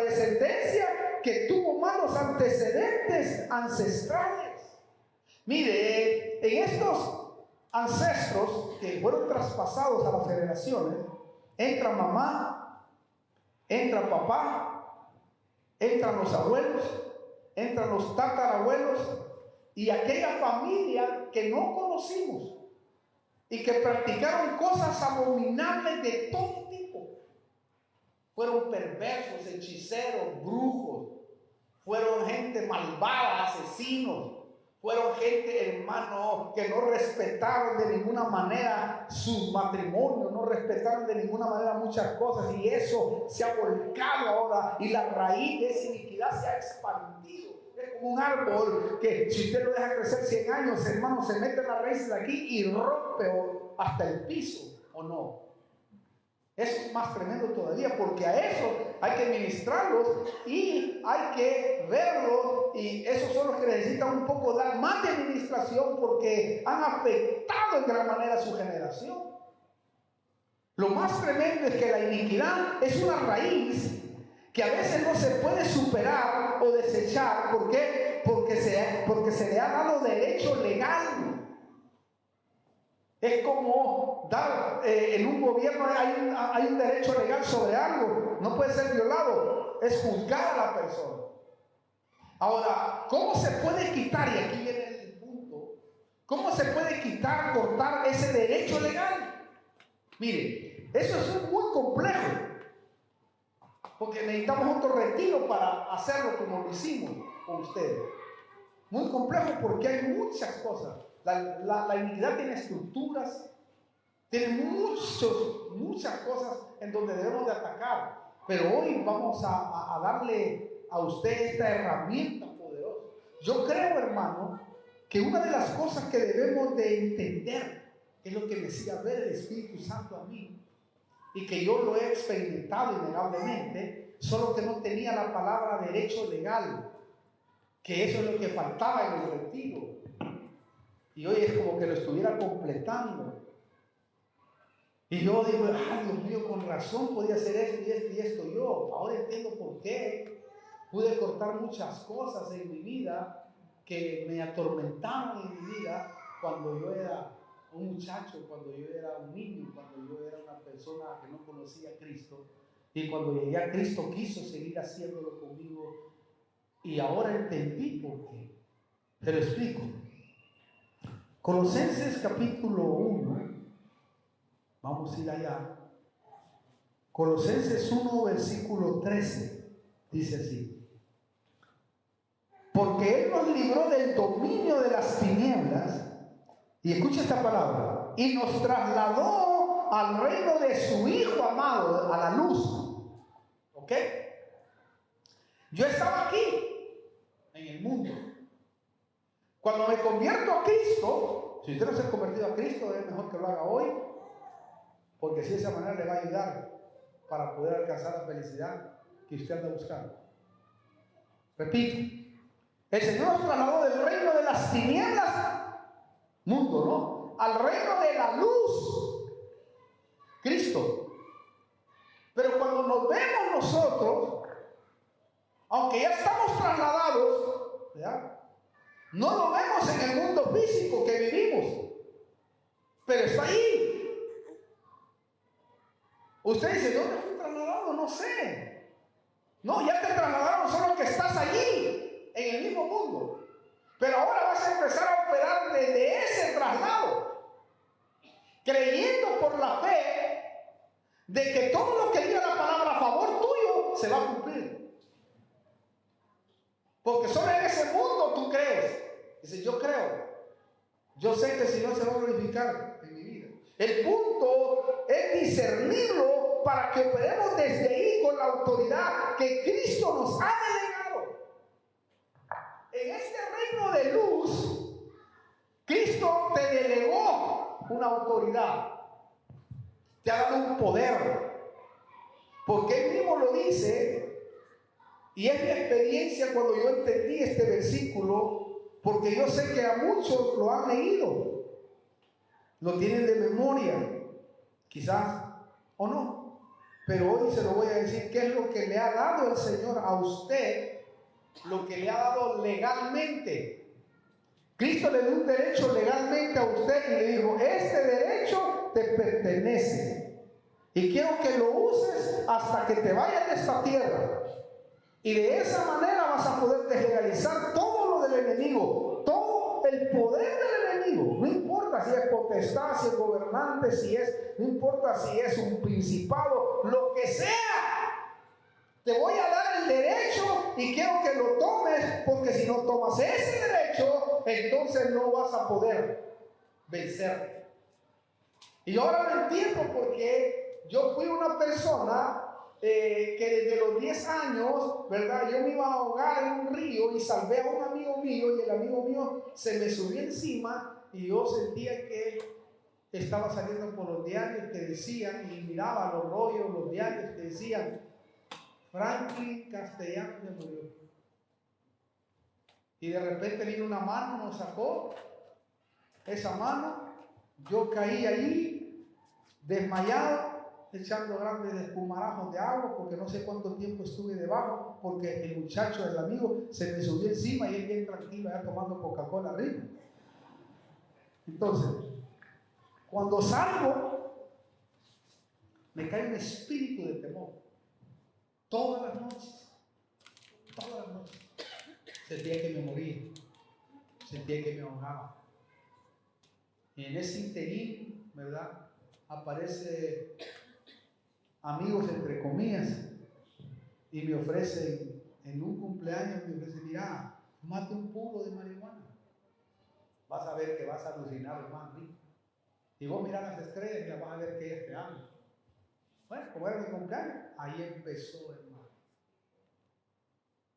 descendencia que tuvo malos antecedentes ancestrales. Mire, en estos ancestros que fueron traspasados a las generaciones, entra mamá, entra papá, entran los abuelos, entran los tatarabuelos y aquella familia que no conocimos y que practicaron cosas abominables de todo tipo. Fueron perversos, hechiceros, brujos, fueron gente malvada, asesinos, fueron gente, hermano, que no respetaron de ninguna manera sus matrimonios, no respetaron de ninguna manera muchas cosas, y eso se ha volcado ahora, y la raíz de esa iniquidad se ha expandido. Es como un árbol que si usted lo deja crecer 100 años, hermano, se mete las raíces de aquí y rompe hasta el piso, ¿o no? Eso es más tremendo todavía, porque a eso hay que ministrarlos y hay que verlos, y esos son los que necesitan un poco dar más de administración, porque han afectado en gran manera a su generación. Lo más tremendo es que la iniquidad es una raíz que a veces no se puede superar o desechar. ¿Por qué? Porque se le ha dado derecho legal. Es como dar, en un gobierno hay un derecho legal sobre algo, no puede ser violado, es juzgar a la persona. Ahora, ¿cómo se puede quitar? Y aquí viene el punto. ¿Cómo se puede quitar, cortar ese derecho legal? Mire, eso es muy complejo, porque necesitamos otro retiro para hacerlo como lo hicimos con ustedes. Muy complejo porque hay muchas cosas. La iniquidad tiene estructuras, tiene muchas cosas en donde debemos de atacar. Pero hoy vamos a darle a usted esta herramienta poderosa. Yo creo, hermano, que una de las cosas que debemos de entender, que es lo que me hacía ver el Espíritu Santo a mí, y que yo lo he experimentado innegablemente, solo que no tenía la palabra derecho legal, que eso es lo que faltaba en el retiro. Y hoy es como que lo estuviera completando. Y yo digo, Dios mío, con razón podía hacer esto y esto y esto yo. Ahora entiendo por qué pude cortar muchas cosas en mi vida que me atormentaban en mi vida cuando yo era un muchacho cuando yo era un niño, cuando yo era una persona que no conocía a Cristo, y cuando llegué a Cristo quiso seguir haciéndolo conmigo, y ahora entendí por qué. Te lo explico. Colosenses capítulo 1, vamos a ir allá. Colosenses 1, versículo 13, dice así: porque Él nos libró del dominio de las tinieblas, y escucha esta palabra, y nos trasladó al reino de su Hijo amado, a la luz. ¿Ok? Yo estaba aquí, en el mundo. Cuando me convierto a Cristo, si usted no se ha convertido a Cristo, es mejor que lo haga hoy, porque si de esa manera le va a ayudar para poder alcanzar la felicidad que usted anda buscando. Repito, el Señor nos trasladó del reino de las tinieblas, mundo, ¿no?, al reino de la luz, Cristo. Pero cuando nos vemos nosotros, aunque ya estamos trasladados, ¿verdad?, no lo vemos en el mundo físico que vivimos, pero está ahí. Usted dice, ¿dónde fui trasladado? No sé. No, ya te trasladaron, solo que estás allí, en el mismo mundo. Pero ahora vas a empezar a operar desde ese traslado, creyendo por la fe de que todo lo que diga la palabra a favor tuyo se va a cumplir. Porque solo en ese mundo tú crees. Dice, yo creo. Yo sé que si no se va a glorificar en mi vida. El punto es discernirlo para que operemos desde ahí con la autoridad que Cristo nos ha delegado. En este reino de luz, Cristo te delegó una autoridad. Te ha dado un poder. Porque Él mismo lo dice. Y es mi experiencia cuando yo entendí este versículo, porque yo sé que a muchos lo han leído, lo tienen de memoria, quizás o no, pero hoy se lo voy a decir, qué es lo que le ha dado el Señor a usted, lo que le ha dado legalmente. Cristo le dio un derecho legalmente a usted y le dijo, este derecho te pertenece y quiero que lo uses hasta que te vayas de esta tierra. Y de esa manera vas a poder deslegalizar todo lo del enemigo, todo el poder del enemigo. No importa si es potestad, si es gobernante, no importa si es un principado, lo que sea. Te voy a dar el derecho y quiero que lo tomes, porque si no tomas ese derecho, entonces no vas a poder vencer. Y ahora lo entiendo, porque yo fui una persona que desde los 10 años, ¿verdad?, yo me iba a ahogar en un río y salvé a un amigo mío, y el amigo mío se me subió encima y yo sentía que estaba saliendo por los diarios que decían, y miraba los rollos, los diarios que decían, Franklin Castellanos se murió. Y de repente vino una mano, nos sacó esa mano, yo caí allí, desmayado, echando grandes espumarajos de agua, porque no sé cuánto tiempo estuve debajo, porque el muchacho, el amigo, se me subió encima y él bien tranquilo, ya tomando Coca-Cola arriba. Entonces, cuando salgo, me cae un espíritu de temor. Todas las noches, sentía que me moría, sentía que me ahogaba. Y en ese interín, ¿verdad?, aparece amigos entre comillas y me ofrecen, en un cumpleaños me ofrecen, mira, mate un puro de marihuana, vas a ver que vas a alucinar, hermano. Y vos mirás las estrellas y las vas a ver que ellas te aman. Bueno, como era mi cumpleaños, ahí empezó, hermano,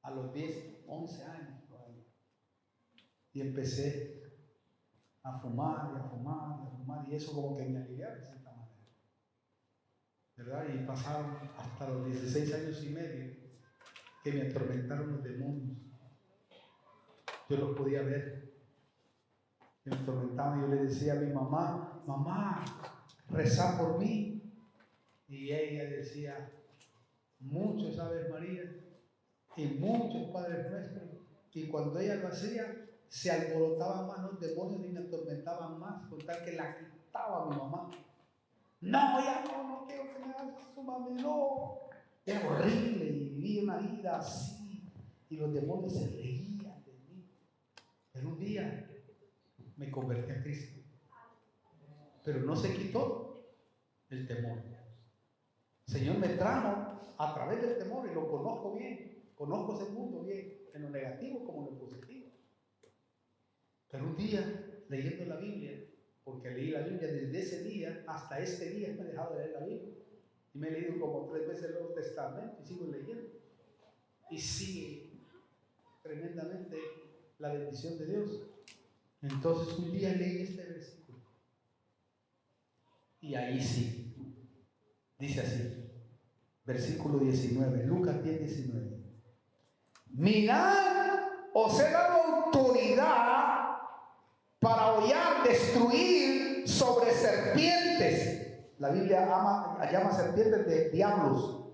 a los 10, 11 años todavía, y empecé a fumar y a fumar y a fumar, y eso como que me aliviaba de cierta manera, ¿verdad? Y pasaron hasta los 16 años y medio que me atormentaron los demonios. Yo los podía ver, que me atormentaban. Yo le decía a mi mamá, mamá, rezá por mí. Y ella decía, muchos Aves María y muchos Padres Nuestros. Y cuando ella lo hacía, se alborotaban más los demonios y me atormentaban más, con tal que la quitaba a mi mamá. No, ya no quiero que me hagas eso, mami, no. Era horrible y vivía una vida así y los demonios se reían de mí. Pero un día me convertí a Cristo, pero no se quitó el temor. El Señor me trajo a través del temor y lo conozco bien, conozco ese mundo bien, en lo negativo como en lo positivo. Pero un día, leyendo la Biblia, porque leí la Biblia desde ese día hasta este día, me he dejado de leer la Biblia y me he leído como 3 veces el Nuevo Testamento y sigo leyendo y sigue tremendamente la bendición de Dios. Entonces un día leí este versículo y ahí sí, dice así, versículo 19, Lucas 10:19. Mirad, os he dado autoridad para hollar, destruir sobre serpientes. La Biblia llama serpientes de diablos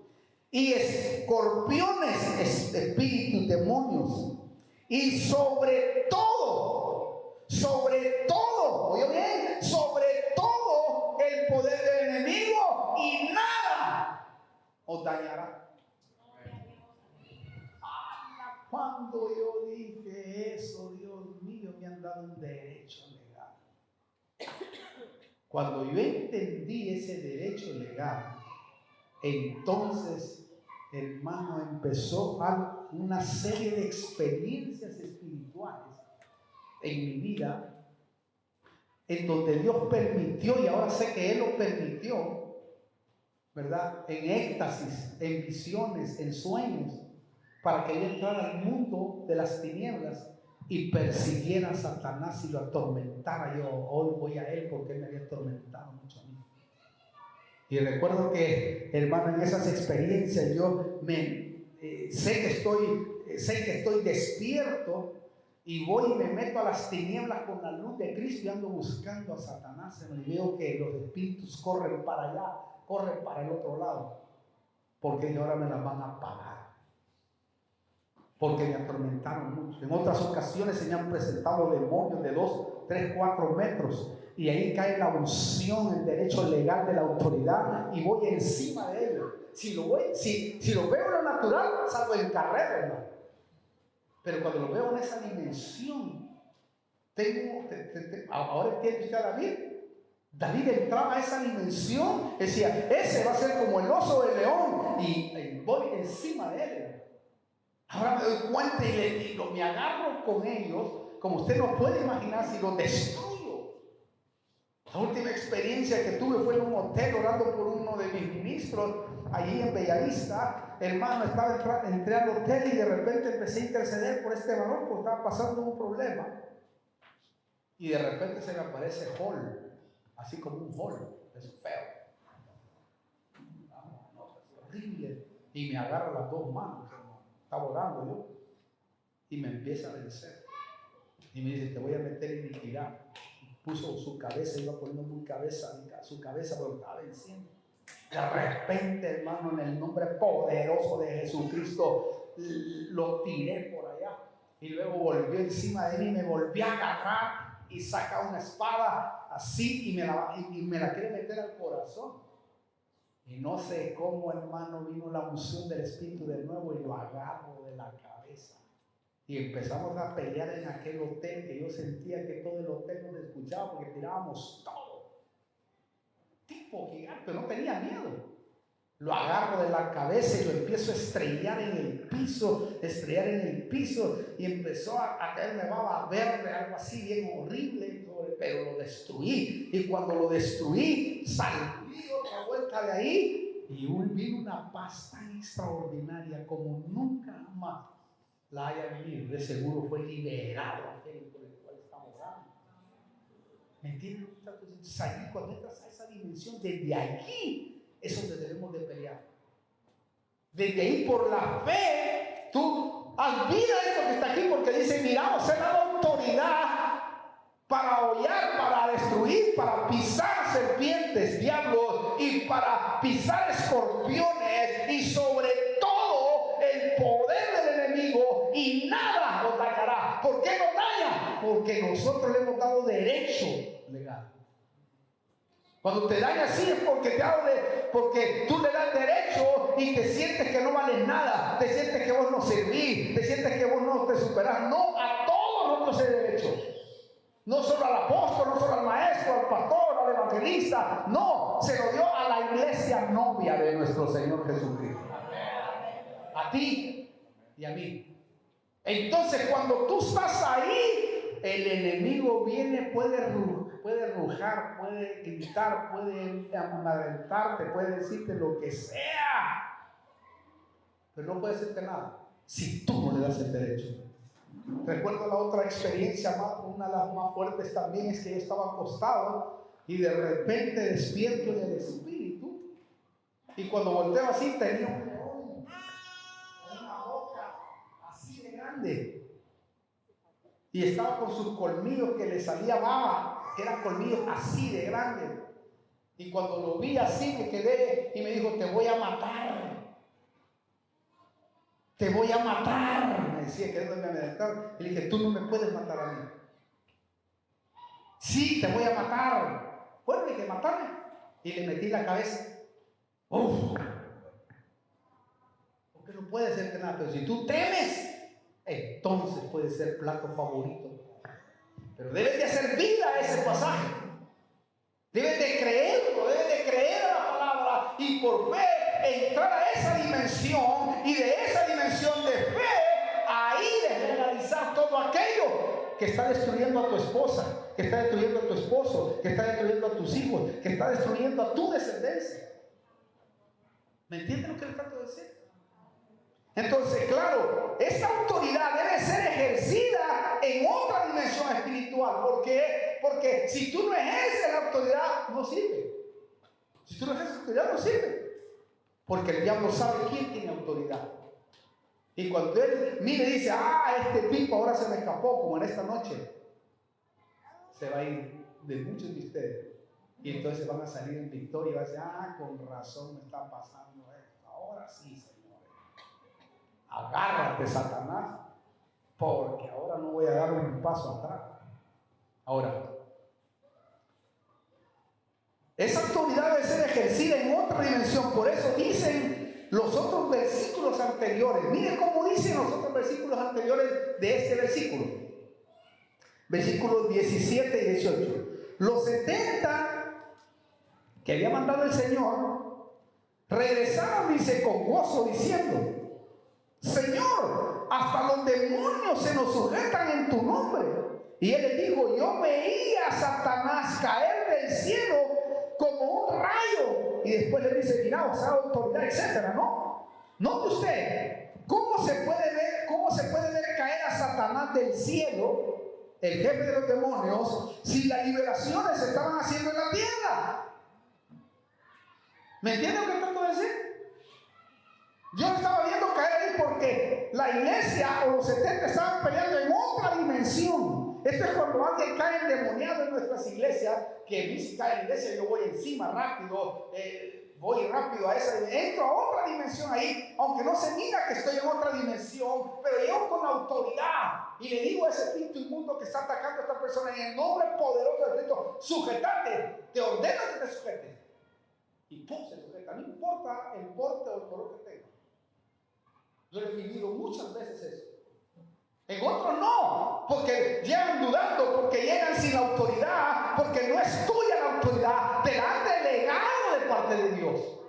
y escorpiones, espíritus, demonios, y sobre todo, oye bien, sobre todo el poder del enemigo, y nada os dañará. Cuando yo dije eso, Dios mío, me han dado un derecho legal. Cuando yo entendí ese derecho legal, entonces, hermano, empezó una serie de experiencias espirituales en mi vida, en donde Dios permitió, y ahora sé que Él lo permitió, ¿verdad? En éxtasis, en visiones, en sueños, para que yo entrara al mundo de las tinieblas y persiguiera a Satanás y lo atormentara. Yo hoy voy a Él porque Él me había atormentado mucho a mí. Y recuerdo que, hermano, en esas experiencias yo sé que estoy despierto y voy y me meto a las tinieblas con la luz de Cristo y ando buscando a Satanás. Y veo que los espíritus corren para allá, corren para el otro lado, porque ahora me las van a pagar. Porque me atormentaron mucho. En otras ocasiones se me han presentado demonios de 2, 3, 4 metros y ahí cae la unción, el derecho legal de la autoridad y voy encima de ellos. Si lo veo en lo natural, salgo en carrera, hermano. Pero cuando lo veo en esa dimensión, ahora entiende usted a David. David entraba a esa dimensión, decía, ese va a ser como el oso de león, y voy encima de él. Ahora me doy cuenta y me agarro con ellos, como usted no puede imaginar, si los destruyo. La última experiencia que tuve fue en un hotel orando por uno de mis ministros, allí en Bellavista. Hermano, entré al hotel y de repente empecé a interceder por este varón porque estaba pasando un problema. Y de repente se me aparece Hall, así como un Hall, es feo. Es horrible. Y me agarra las 2 manos, hermano. Estaba orando yo y me empieza a vencer y me dice, te voy a meter iniquidad. Puso su cabeza, iba poniendo su cabeza, pero estaba venciendo. De repente, hermano, en el nombre poderoso de Jesucristo, lo tiré por allá y luego volvió encima de mí, me volvió a agarrar y saca una espada así y me la quiere meter al corazón. Y no sé cómo, hermano, vino la unción del Espíritu de nuevo y lo agarro de la cabeza. Y empezamos a pelear en aquel hotel que yo sentía que todo el hotel nos escuchaba porque tirábamos todo. Tipo gigante, no tenía miedo. Lo agarro de la cabeza y lo empiezo a estrellar en el piso, y empezó a caerme baba verde, algo así bien horrible, pero lo destruí. Y cuando lo destruí, salí otra vuelta de ahí y vino una paz tan extraordinaria como nunca más la haya vivido. De seguro fue liberado aquel por el cual estamos orando. ¿Me entienden? Entonces, cuando entras a esa dimensión, desde allí es donde debemos de pelear. Desde ahí, por la fe, tú olvida esto que está aquí, porque dice, mira, os he dado autoridad para hollar, para destruir, para pisar serpientes, diablos, y para pisar escorpiones, y sobre todo el poder del enemigo, y nada os dañará. ¿Por qué nos daña? Porque nosotros le hemos dado derecho legal. Cuando te daña así es porque tú le das derecho y te sientes que no vales nada, te sientes que vos no servís, te sientes que vos no te superás. No, a todos nos ese derecho. No solo al apóstol, no solo al maestro, al pastor, al evangelista. No, se lo dio a la iglesia novia de nuestro Señor Jesucristo. A ti y a mí. Entonces, cuando tú estás ahí, el enemigo viene, puede rujar, puede gritar, puede amedrentarte, puede decirte lo que sea, pero no puede decirte nada si tú no le das el derecho. Recuerdo la otra experiencia, una de las más fuertes también, es que yo estaba acostado y de repente despierto en el espíritu, y cuando volteo así tenía un león con una boca así de grande y estaba con sus colmillos que le salía baba, que eran colmillos así de grandes. Y cuando lo vi así me quedé y me dijo: te voy a matar. Te voy a matar, me decía, queriéndome amedrentar. Y le dije: tú no me puedes matar a mí. Sí, te voy a matar. Bueno, le dije: matame. Y le metí la cabeza. Uf. Porque no puede hacerte nada. Pero si tú temes, entonces puede ser plato favorito. Pero debes de hacer vida a ese pasaje. Debes de creerlo, debes de creer a la palabra y por fe entrar a esa dimensión, y de esa dimensión de fe ahí deslegalizar todo aquello que está destruyendo a tu esposa, que está destruyendo a tu esposo, que está destruyendo a tus hijos, que está destruyendo a tu descendencia. ¿Me entienden lo que les trato de decir? Entonces, claro, esta autoridad debe ser ejercida en otra dimensión espiritual. ¿Por qué? Porque si tú no ejerces la autoridad, no sirve. Si tú no ejerces la autoridad, no sirve. Porque el diablo sabe quién tiene autoridad. Y cuando él mire y dice: este tipo ahora se me escapó, como en esta noche, se va a ir de muchos de ustedes. Y entonces van a salir en victoria y van a decir: con razón me está pasando esto. Ahora sí, Señor. Agárrate, Satanás, porque ahora no voy a dar un paso atrás. Ahora, esa autoridad debe ser ejercida en otra dimensión. Por eso dicen los otros versículos anteriores. Miren cómo dicen los otros versículos anteriores de este versículo. Versículos 17 y 18. Los 70 que había mandado el Señor regresaron, dice, con gozo, diciendo: Señor, hasta los demonios se nos sujetan en tu nombre. Y él le dijo: yo veía a Satanás caer del cielo como un rayo. Y después le dice: mira, o sea, autoridad, etcétera, ¿no? Note usted, ¿cómo se puede ver caer a Satanás del cielo, el jefe de los demonios, si las liberaciones se estaban haciendo en la tierra? ¿Me entienden lo que trato de decir? Yo estaba viendo caer ahí porque la iglesia o los 70 estaban peleando en otra dimensión. Esto es cuando alguien cae endemoniado en nuestras iglesias, que visita la iglesia, yo voy encima rápido, voy rápido a esa dimensión, entro a otra dimensión ahí, aunque no se mira que estoy en otra dimensión, pero llego con autoridad y le digo a ese espíritu inmundo que está atacando a esta persona: en el nombre poderoso de Cristo, sujetate, te ordeno que te sujetes. Y pum, se sujeta, no importa el porte o el color que tenga. Yo he vivido muchas veces eso. En otros no, porque llegan dudando, porque llegan sin autoridad, porque no es tuya la autoridad, te la han delegado de parte de Dios.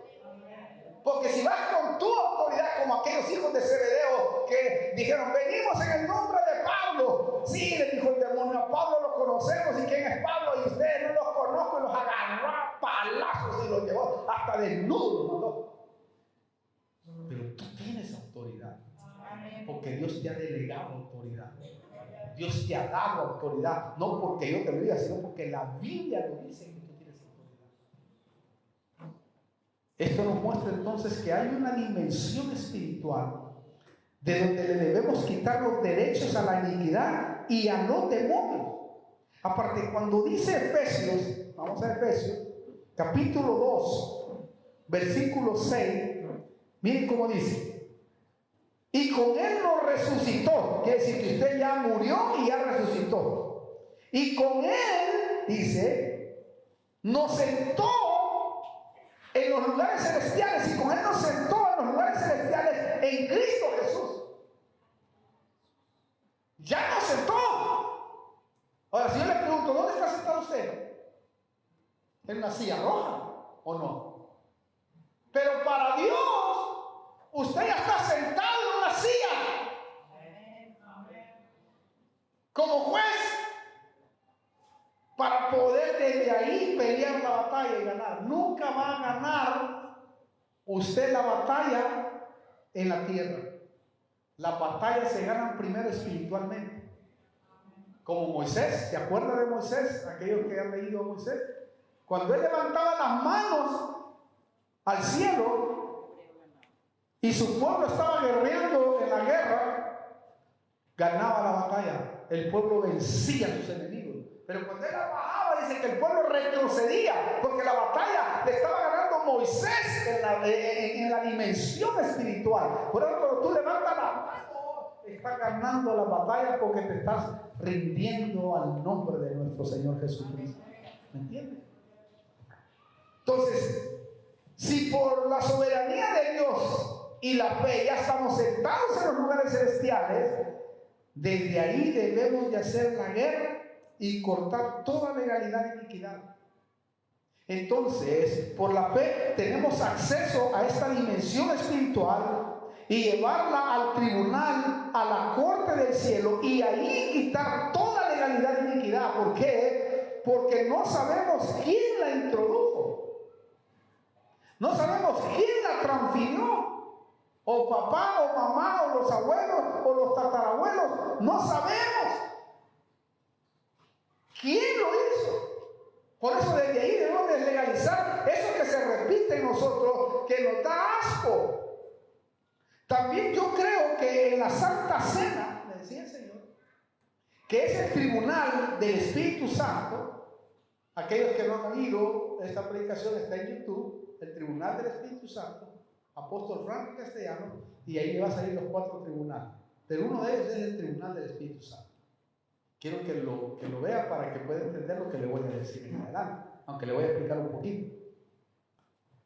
Porque si vas con tu autoridad, como aquellos hijos de Zebedeo que dijeron: venimos en el nombre de Pablo. Sí, le dijo el demonio: a Pablo lo conocemos, y quién es Pablo, y ustedes no los conozco, y los agarró a palazos y los llevó hasta desnudos, ¿no? Pero tú tienes autoridad, porque Dios te ha delegado autoridad. Dios te ha dado autoridad, no porque yo te lo diga, sino porque la Biblia lo dice que tú tienes autoridad. Esto nos muestra entonces que hay una dimensión espiritual de donde le debemos quitar los derechos a la iniquidad y a los demonios. Aparte, cuando dice Efesios, vamos a Efesios, capítulo 2, versículo 6, miren cómo dice: y con Él nos resucitó. Quiere decir que usted ya murió y ya resucitó. Y con Él, dice, nos sentó en los lugares celestiales, y con Él nos sentó en los lugares celestiales en Cristo Jesús. Ya nos sentó. Ahora, si yo le pregunto, ¿dónde está sentado usted? ¿En una silla roja o no? Pero para Dios, usted ya está sentado en una silla como juez, para poder desde ahí pelear la batalla y ganar. Nunca va a ganar usted la batalla en la tierra. Las batallas se ganan primero espiritualmente. Como Moisés, ¿se acuerda de Moisés? Aquellos que han leído a Moisés, cuando él levantaba las manos al cielo y su pueblo estaba guerreando en la guerra, ganaba la batalla. El pueblo vencía a sus enemigos. Pero cuando él la bajaba, dice que el pueblo retrocedía, porque la batalla le estaba ganando Moisés en la dimensión espiritual. Por eso, cuando tú levantas la mano, estás ganando la batalla, porque te estás rindiendo al nombre de nuestro Señor Jesucristo. ¿Me entiendes? Entonces, si por la soberanía de Dios y la fe ya estamos sentados en los lugares celestiales, desde ahí debemos de hacer la guerra y cortar toda legalidad e iniquidad. Entonces, por la fe tenemos acceso a esta dimensión espiritual y llevarla al tribunal, a la corte del cielo, y ahí quitar toda legalidad e iniquidad. ¿Por qué? Porque no sabemos quién la introdujo. No sabemos quién la transfirió. O papá, o mamá, o los abuelos, o los tatarabuelos. No sabemos quién lo hizo. Por eso desde ahí debemos deslegalizar eso que se repite en nosotros, que nos da asco. También yo creo que en la Santa Cena, me decía el Señor, que es el tribunal del Espíritu Santo. Aquellos que no han oído esta predicación, está en YouTube, el tribunal del Espíritu Santo, Apóstol Franco Castellano, y ahí le va a salir los 4 tribunales. Pero uno de ellos es el tribunal del Espíritu Santo. Quiero que lo vea para que pueda entender lo que le voy a decir en adelante, aunque le voy a explicar un poquito.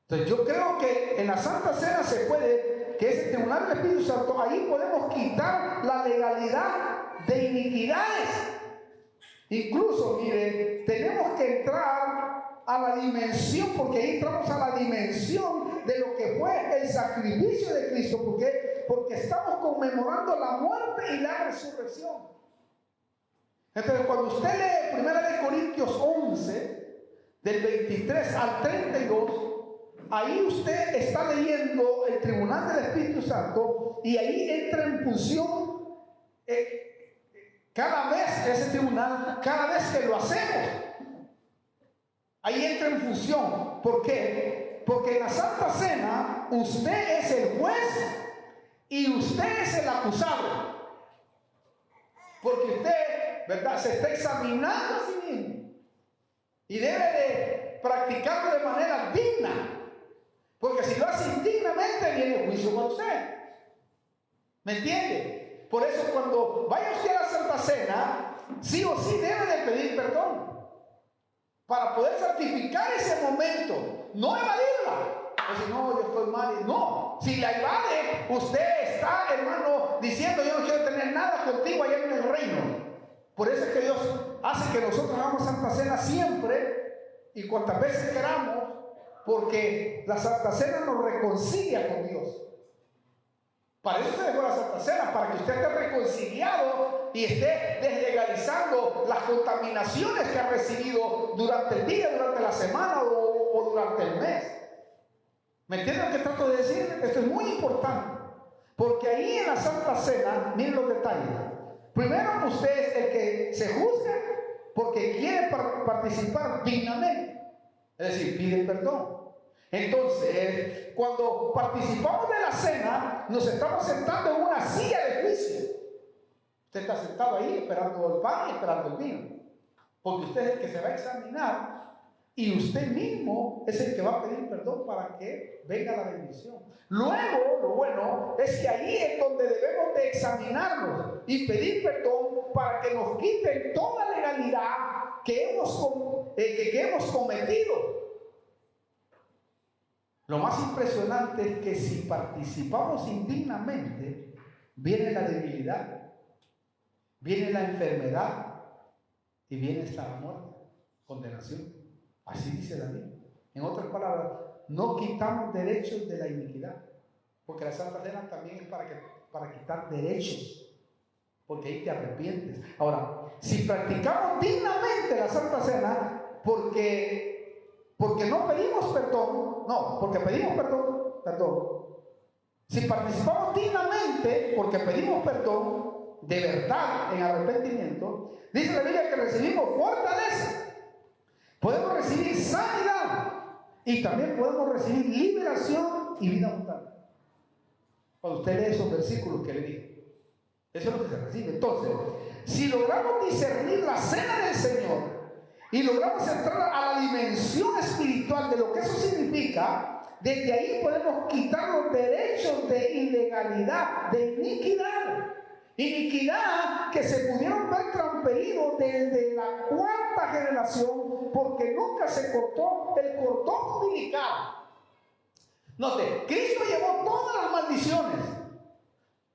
Entonces yo creo que en la Santa Cena se puede, que es el tribunal del Espíritu Santo, ahí podemos quitar la legalidad de iniquidades. Incluso, miren, tenemos que entrar a la dimensión, porque ahí entramos a la dimensión de lo que fue el sacrificio de Cristo. ¿Por qué? Porque estamos conmemorando la muerte y la resurrección. Entonces, cuando usted lee 1 Corintios 11, del 23 al 32, ahí usted está leyendo el tribunal del Espíritu Santo, y ahí entra en función cada vez ese tribunal, cada vez que lo hacemos, ahí entra en función. ¿Por qué? Porque en la Santa Cena usted es el juez y usted es el acusado. Porque usted, ¿verdad?, se está examinando a sí mismo y debe de practicarlo de manera digna. Porque si lo hace indignamente, viene el juicio con usted. ¿Me entiende? Por eso, cuando vaya usted a la Santa Cena, sí o sí debe de pedir perdón, para poder santificar ese momento, no evadirla. O si no, yo estoy mal. No, si la evade, usted está, hermano, diciendo: yo no quiero tener nada contigo allá en el reino. Por eso es que Dios hace que nosotros hagamos Santa Cena siempre y cuantas veces queramos, porque la Santa Cena nos reconcilia con Dios. Para eso se dejó la Santa Cena, para que usted esté reconciliado y esté deslegalizando las contaminaciones que ha recibido durante el día, durante la semana o durante el mes. ¿Me entienden lo que trato de decir? Esto es muy importante, porque ahí en la Santa Cena, miren los detalles. Primero, usted es el que se juzga porque quiere participar dignamente, es decir, pide perdón. Entonces, cuando participamos de la cena, nos estamos sentando en una silla de juicio. Usted está sentado ahí esperando el pan y esperando el vino, porque usted es el que se va a examinar Y usted mismo es el que va a pedir perdón para que venga la bendición. Luego, lo bueno es que ahí es donde debemos de examinarnos y pedir perdón para que nos quiten toda legalidad que hemos cometido. Lo más impresionante es que si participamos indignamente, viene la debilidad, viene la enfermedad y viene hasta la muerte, condenación. Así dice la Biblia. En otras palabras, no quitamos derechos de la iniquidad, porque la Santa Cena también es para quitar derechos, porque ahí te arrepientes. Ahora, si practicamos dignamente la Santa Cena, porque no pedimos perdón, no, porque pedimos perdón. Si participamos dignamente, porque pedimos perdón, de verdad, en arrepentimiento, dice la Biblia que recibimos fortaleza. Podemos recibir sanidad y también podemos recibir liberación y vida abundante. Cuando usted lee esos versículos que le dije, eso es lo que se recibe. Entonces, si logramos discernir la cena del Señor y logramos entrar a la dimensión espiritual de lo que eso significa, desde ahí podemos quitar los derechos de ilegalidad, de iniquidad. Iniquidad que se pudieron ver transferidos desde la cuarta generación porque nunca se cortó el cordón umbilical. Note, Cristo llevó todas las maldiciones,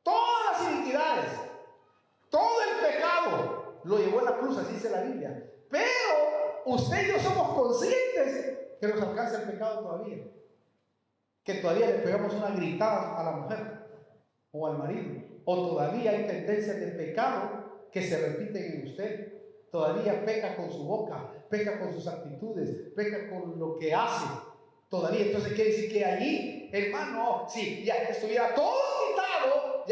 todas las iniquidades, todo el pecado, lo llevó en la cruz, así dice la Biblia. Pero usted y yo somos conscientes que nos alcanza el pecado todavía, que todavía le pegamos una gritada a la mujer o al marido. O todavía hay tendencias de pecado que se repiten en usted. Todavía peca con su boca, peca con sus actitudes, peca con lo que hace. Todavía, entonces quiere decir que allí, hermano, si ya estuviera todo quitado,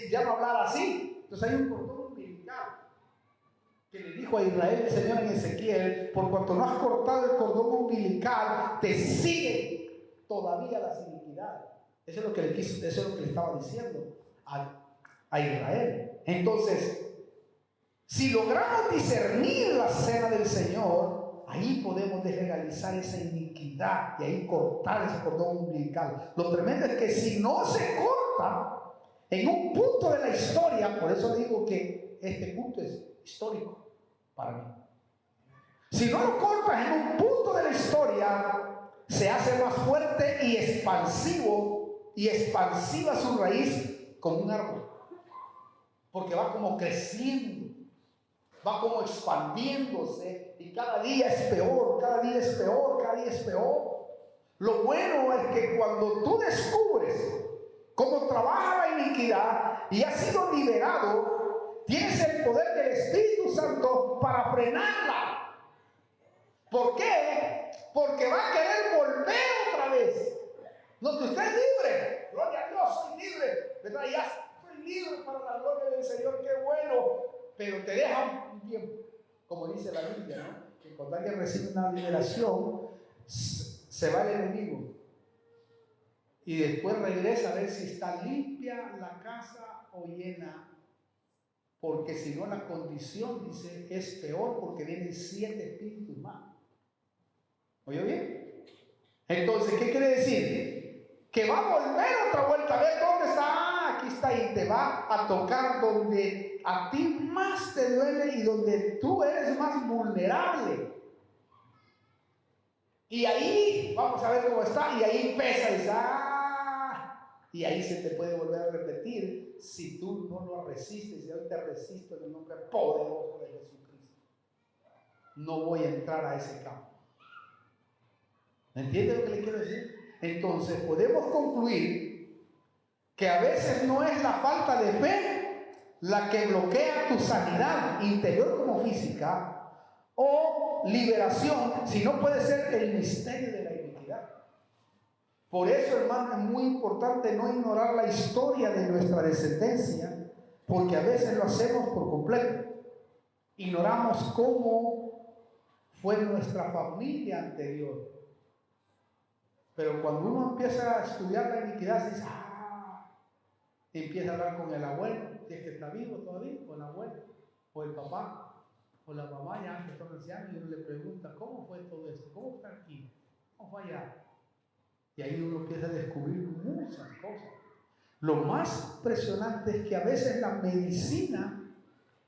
ya no hablara así. Entonces hay un cordón umbilical que le dijo a Israel el Señor en Ezequiel: por cuanto no has cortado el cordón umbilical, te siguen todavía las iniquidades. Eso es lo que le estaba diciendo a Israel. Entonces, si logramos discernir la cena del Señor, ahí podemos deslegalizar esa iniquidad y ahí cortar ese cordón umbilical. Lo tremendo es que si no se corta en un punto de la historia, por eso digo que este punto es histórico para mí. Si no lo cortas en un punto de la historia, se hace más fuerte y expansivo y expansiva su raíz como un árbol, porque va como creciendo, va como expandiéndose y cada día es peor, cada día es peor, cada día es peor. Lo bueno es que cuando tú descubres cómo trabaja la iniquidad y has sido liberado, tienes el poder del Espíritu Santo para frenarla. ¿Por qué? Porque va a querer volver otra vez. No, que usted es libre, gloria a Dios, soy libre, ¿verdad? Ya soy libre para la gloria del Señor, qué bueno, pero te deja un tiempo, como dice la Biblia, ¿no? Que cuando alguien recibe una liberación, se va el enemigo y después regresa a ver si está limpia la casa o llena, porque si no la condición, dice, es peor porque vienen 7 espíritus más. ¿Oyó bien? Entonces, ¿qué quiere decir? Que va a volver otra vuelta, a ver dónde está. Ah, aquí está, y te va a tocar donde a ti más te duele y donde tú eres más vulnerable. Y ahí, vamos a ver cómo está, y ahí pesa y dice, y ahí se te puede volver a repetir si tú no lo resistes. Y hoy te resisto en el nombre poderoso de Jesucristo. No voy a entrar a ese campo. ¿Me entiende lo que le quiero decir? Entonces podemos concluir que a veces no es la falta de fe la que bloquea tu sanidad interior como física o liberación, sino puede ser el misterio de la iniquidad. Por eso, hermano, es muy importante no ignorar la historia de nuestra descendencia, porque a veces lo hacemos por completo. Ignoramos cómo fue nuestra familia anterior. Pero cuando uno empieza a estudiar la iniquidad, se dice, empieza a hablar con el abuelo, si es que está vivo todavía, o el abuelo, o el papá. o la mamá ya que son ancianos y uno le pregunta, ¿cómo fue todo esto? ¿Cómo fue aquí? ¿Cómo fue allá? Y ahí uno empieza a descubrir muchas cosas. Lo más impresionante es que a veces la medicina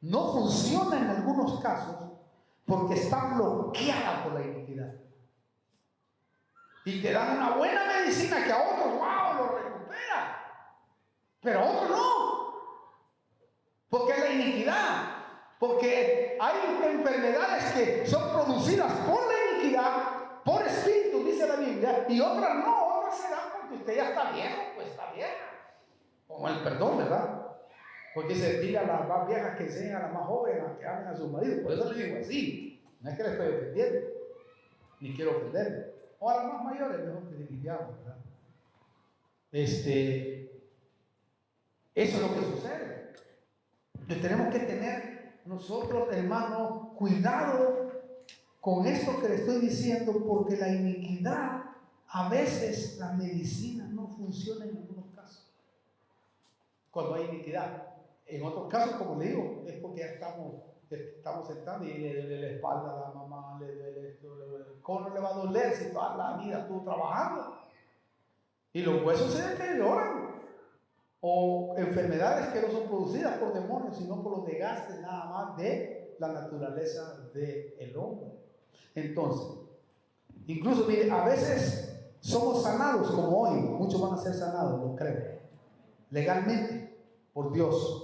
no funciona en algunos casos porque está bloqueada por la iniquidad. Y te dan una buena medicina que a otros, wow, lo recupera. Pero a otros no. Porque es la iniquidad. Porque hay enfermedades que son producidas por la iniquidad, por espíritu, dice la Biblia, y otras no, otras se dan porque usted ya está viejo, pues está vieja. Como el perdón, ¿verdad? Porque se dile a las más viejas que enseñan a las más jóvenes a que amen a su marido. Por eso le digo así. No es que le estoy ofendiendo, ni quiero ofenderle. O a las más mayores, mejor que limpiamos, ¿verdad? Eso es lo que sucede. Entonces tenemos que tener nosotros, hermanos, cuidado con esto que le estoy diciendo, porque la iniquidad, a veces la medicina no funciona en algunos casos. Cuando hay iniquidad. En otros casos, como le digo, es porque ya estamos sentados y le duele la espalda a la mamá, le duele esto, le duele. ¿Cómo no le va a doler si toda la vida estuvo trabajando? Y los huesos se deterioran. O enfermedades que no son producidas por demonios, sino por los desgastes nada más de la naturaleza del hombre. Entonces, incluso, mire, a veces somos sanados, como hoy, muchos van a ser sanados, lo creo, legalmente, por Dios.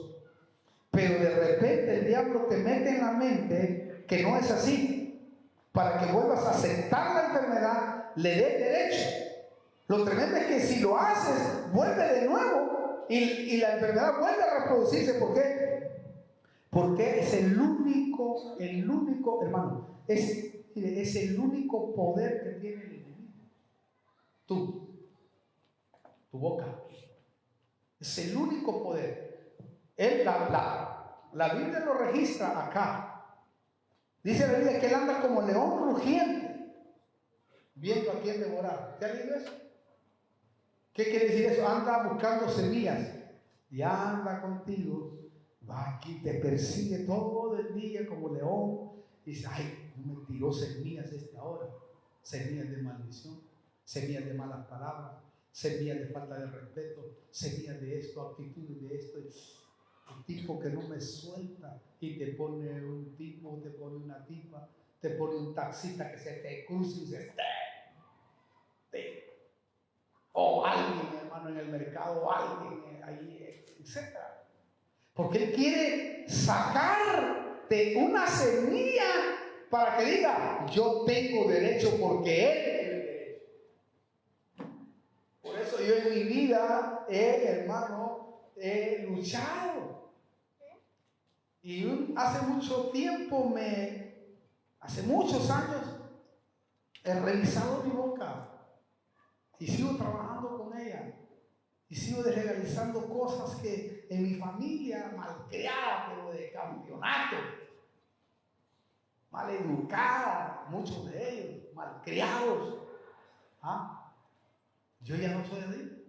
Pero de repente el diablo te mete en la mente que no es así, para que vuelvas a aceptar la enfermedad, le des derecho. Lo tremendo es que si lo haces, vuelve de nuevo y la enfermedad vuelve a reproducirse. ¿Por qué? Porque es el único, hermano, es el único poder que tiene el enemigo. Tu boca. Es el único poder. La Biblia lo registra acá. Dice la Biblia que él anda como león rugiente, viendo a quién devorar. ¿Te ha leído eso? ¿Qué quiere decir eso? Anda buscando semillas y anda contigo. Va aquí, te persigue todo el día como león. Y dice, ay, me tiró semillas ahora. Semillas de maldición, semillas de malas palabras, semillas de falta de respeto, semillas de esto, actitudes de esto. Un tipo que no me suelta y te pone un tipo, te pone una tipa, te pone un taxista que se te cruza y se o alguien, hermano, en el mercado, o alguien ahí, etc. Porque él quiere sacarte una semilla para que diga, yo tengo derecho porque él tiene derecho. Por eso yo en mi vida, hermano, he luchado. Y hace mucho tiempo, hace muchos años, he revisado mi boca y sigo trabajando con ella y sigo deslegalizando cosas que en mi familia malcriada, pero de campeonato, maleducada, muchos de ellos, malcriados. Yo ya no soy así.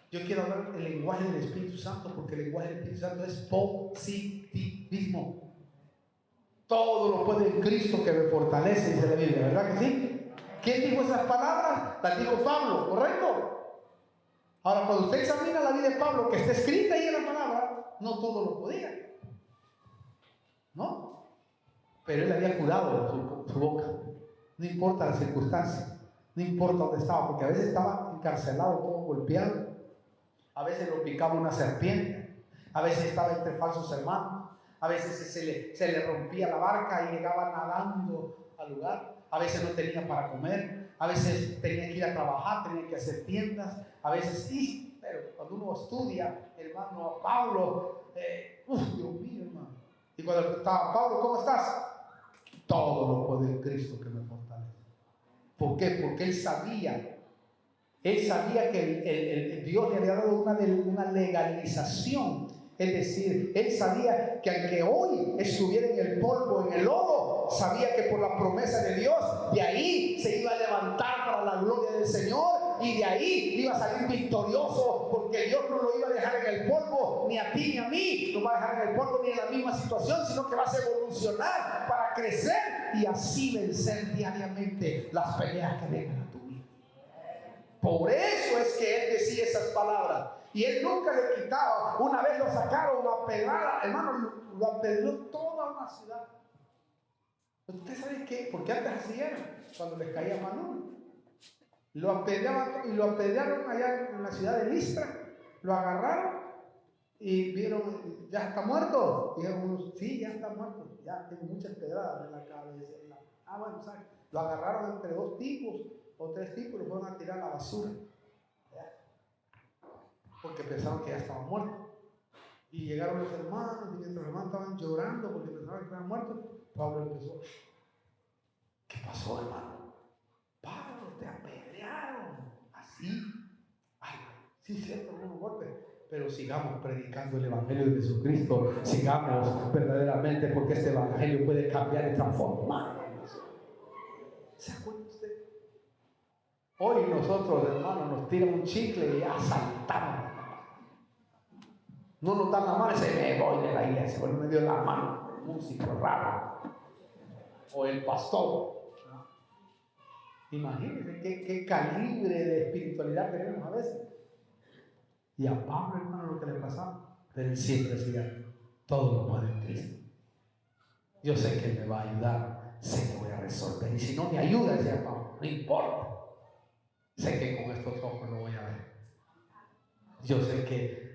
Yo quiero hablar el lenguaje del Espíritu Santo, porque el lenguaje del Espíritu Santo es positivismo. Todo lo puede en Cristo que me fortalece, dice la Biblia, ¿verdad que sí? ¿Quién dijo esas palabras? Las dijo Pablo, ¿correcto? Ahora, cuando usted examina la vida de Pablo, que está escrita ahí en la palabra, no todo lo podía, ¿no? Pero él había curado su boca. No importa las circunstancias, no importa dónde estaba, porque a veces estaba encarcelado, todo golpeado. A veces lo picaba una serpiente, a veces estaba entre falsos hermanos, a veces se le rompía la barca y llegaba nadando al lugar, a veces no tenía para comer, a veces tenía que ir a trabajar, tenía que hacer tiendas, a veces sí, pero cuando uno estudia, hermano, Pablo, Dios mío, hermano. Y cuando estaba Pablo, ¿cómo estás? Todo lo puede en Cristo que me fortalece. ¿Por qué? Porque él sabía que el Dios le había dado una legalización. Es decir, él sabía que aunque hoy estuviera en el polvo, en el lodo, sabía que por la promesa de Dios, de ahí se iba a levantar para la gloria del Señor y de ahí iba a salir victorioso, porque Dios no lo iba a dejar en el polvo, ni a ti ni a mí, no va a dejar en el polvo ni en la misma situación, sino que vas a evolucionar para crecer y así vencer diariamente las peleas que vengan a tu vida. Por eso es que él decía esas palabras. Y él nunca le quitaba. Una vez lo sacaron a pedrada, hermano, lo apedreó toda una ciudad. ¿Usted sabe qué? Porque antes hacían cuando les caía Manú. Lo apedreaban y lo apedrearon allá en la ciudad de Listra. Lo agarraron y vieron, ya está muerto. Dijeron, sí, ya está muerto. Ya tiene muchas pedradas en la cabeza. Bueno, ¿sabes? Lo agarraron entre 2 tipos o 3 tipos y lo fueron a tirar a la basura. Porque pensaron que ya estaba muerto. Y llegaron los hermanos, y mientras los hermanos estaban llorando porque pensaban que estaban muertos, Pablo empezó: ¿qué pasó, hermano? Pablo, te apedrearon. Así. Ay, sí, cierto, algunos golpes. Pero sigamos predicando el Evangelio de Jesucristo. Sigamos verdaderamente, porque este Evangelio puede cambiar y transformar. ¿Se acuerda usted? Hoy nosotros, hermanos, nos tiran un chicle y ya saltamos. No nos dan la mano y se me voy de la iglesia, porque me dio la mano el músico raro o el pastor. Imagínense qué calibre de espiritualidad tenemos a veces. Y a Pablo, hermano, lo que le pasaba, pero él siempre decía: todo lo puedo en Cristo. Yo sé que Él me va a ayudar, sé que voy a resolver. Y si no me ayuda, decía Pablo, no importa. Sé que con estos ojos lo voy a ver. Yo sé que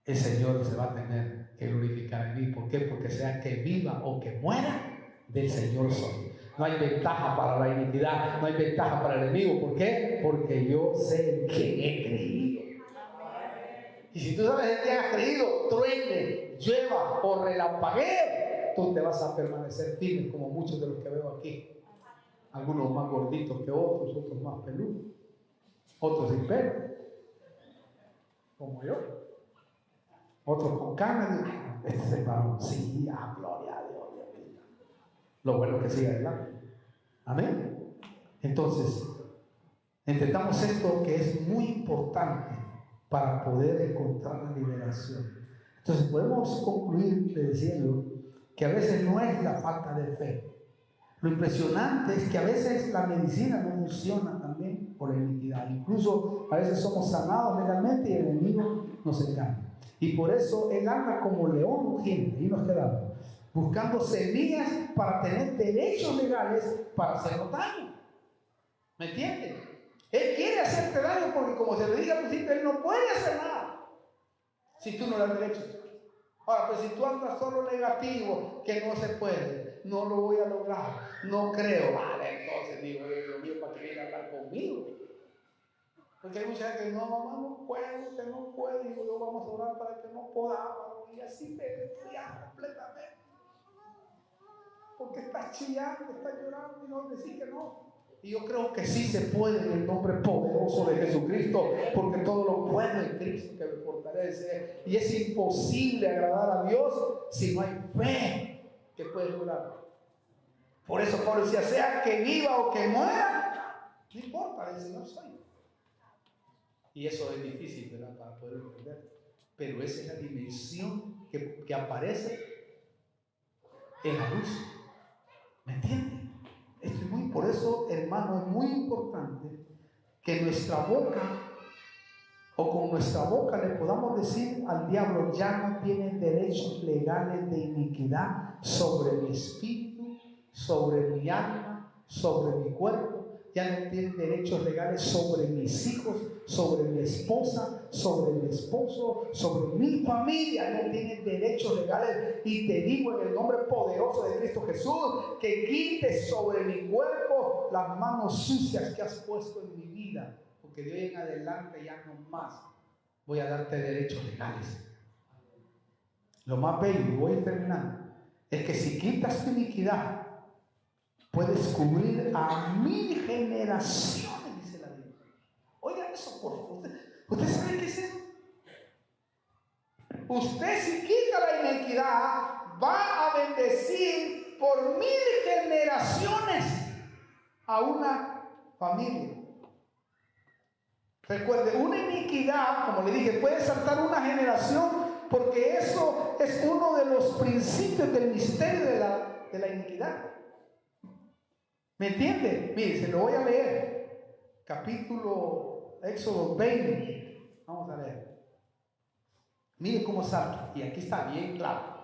el Señor se va a tener que glorificar en mí. ¿Por qué? Porque sea que viva o que muera, del Señor soy. No hay ventaja para la iniquidad, no hay ventaja para el enemigo. ¿Por qué? Porque yo sé en quién he creído. Y si tú sabes en quién has creído, truene, llueva o relampaguee, tú te vas a permanecer firme, como muchos de los que veo aquí. Algunos más gorditos que otros, otros más peludos, otros sin pelo, como yo. Otros con canas. Este es el varón. Sí, gloria a Dios, Dios mío. Lo bueno que sigue adelante. Amén. Entonces, entendamos esto, que es muy importante para poder encontrar la liberación. Entonces, podemos concluir diciendo que a veces no es la falta de fe. Lo impresionante es que a veces la medicina no funciona también por la iniquidad. Incluso a veces somos sanados legalmente y el enemigo nos engaña. Y por eso él anda como león rugiente, y nos quedamos buscando semillas para tener derechos legales para hacernos daño. ¿Me entiendes? Él quiere hacerte daño porque, como se le diga al principio, él no puede hacer nada si tú no le das derechos. Ahora, pues si tú andas solo negativo, que no se puede, no lo voy a lograr, no creo, vale, entonces digo, Dios mío, ¿para qué viene a hablar conmigo? Porque hay mucha gente que no puedo, que no puedo, y digo, vamos a orar para que no podamos, y así me enfriar completamente. Porque estás chillando, estás llorando y no decís que no. Y yo creo que sí se puede en el nombre poderoso de Jesucristo, porque todo lo puedo en Cristo que me fortalece. Y es imposible agradar a Dios si no hay fe que puede lograr. Por eso Pablo decía, sea que viva o que muera, no importa, el Señor soy. Y eso es difícil, ¿verdad?, para poder entender. Pero esa es la dimensión que aparece en la luz. ¿Me entienden? Esto es muy, por eso, hermano, es muy importante que nuestra boca, o con nuestra boca le podamos decir al diablo: ya no tienen derechos legales de iniquidad sobre mi espíritu, sobre mi alma, sobre mi cuerpo. Ya no tienen derechos legales sobre mis hijos, sobre mi esposa, sobre mi esposo, sobre mi familia. No tienen derechos legales. Y te digo en el nombre poderoso de Cristo Jesús, que quites sobre mi cuerpo las manos sucias que has puesto en mi vida. Porque de hoy en adelante ya no más voy a darte derechos legales. Lo más bello, y voy terminando, es que si quitas tu iniquidad, puedes cubrir a 1000 generaciones, dice la Biblia. Oigan eso, por favor. ¿Usted sabe qué es eso? Usted, si quita la iniquidad, va a bendecir por 1000 generaciones a una familia. Recuerde, una iniquidad, como le dije, puede saltar una generación, porque eso es uno de los principios del misterio de la iniquidad. ¿Me entiende? Mire, se lo voy a leer. Capítulo Éxodo 20. Vamos a leer. Mire cómo salta. Y aquí está bien claro.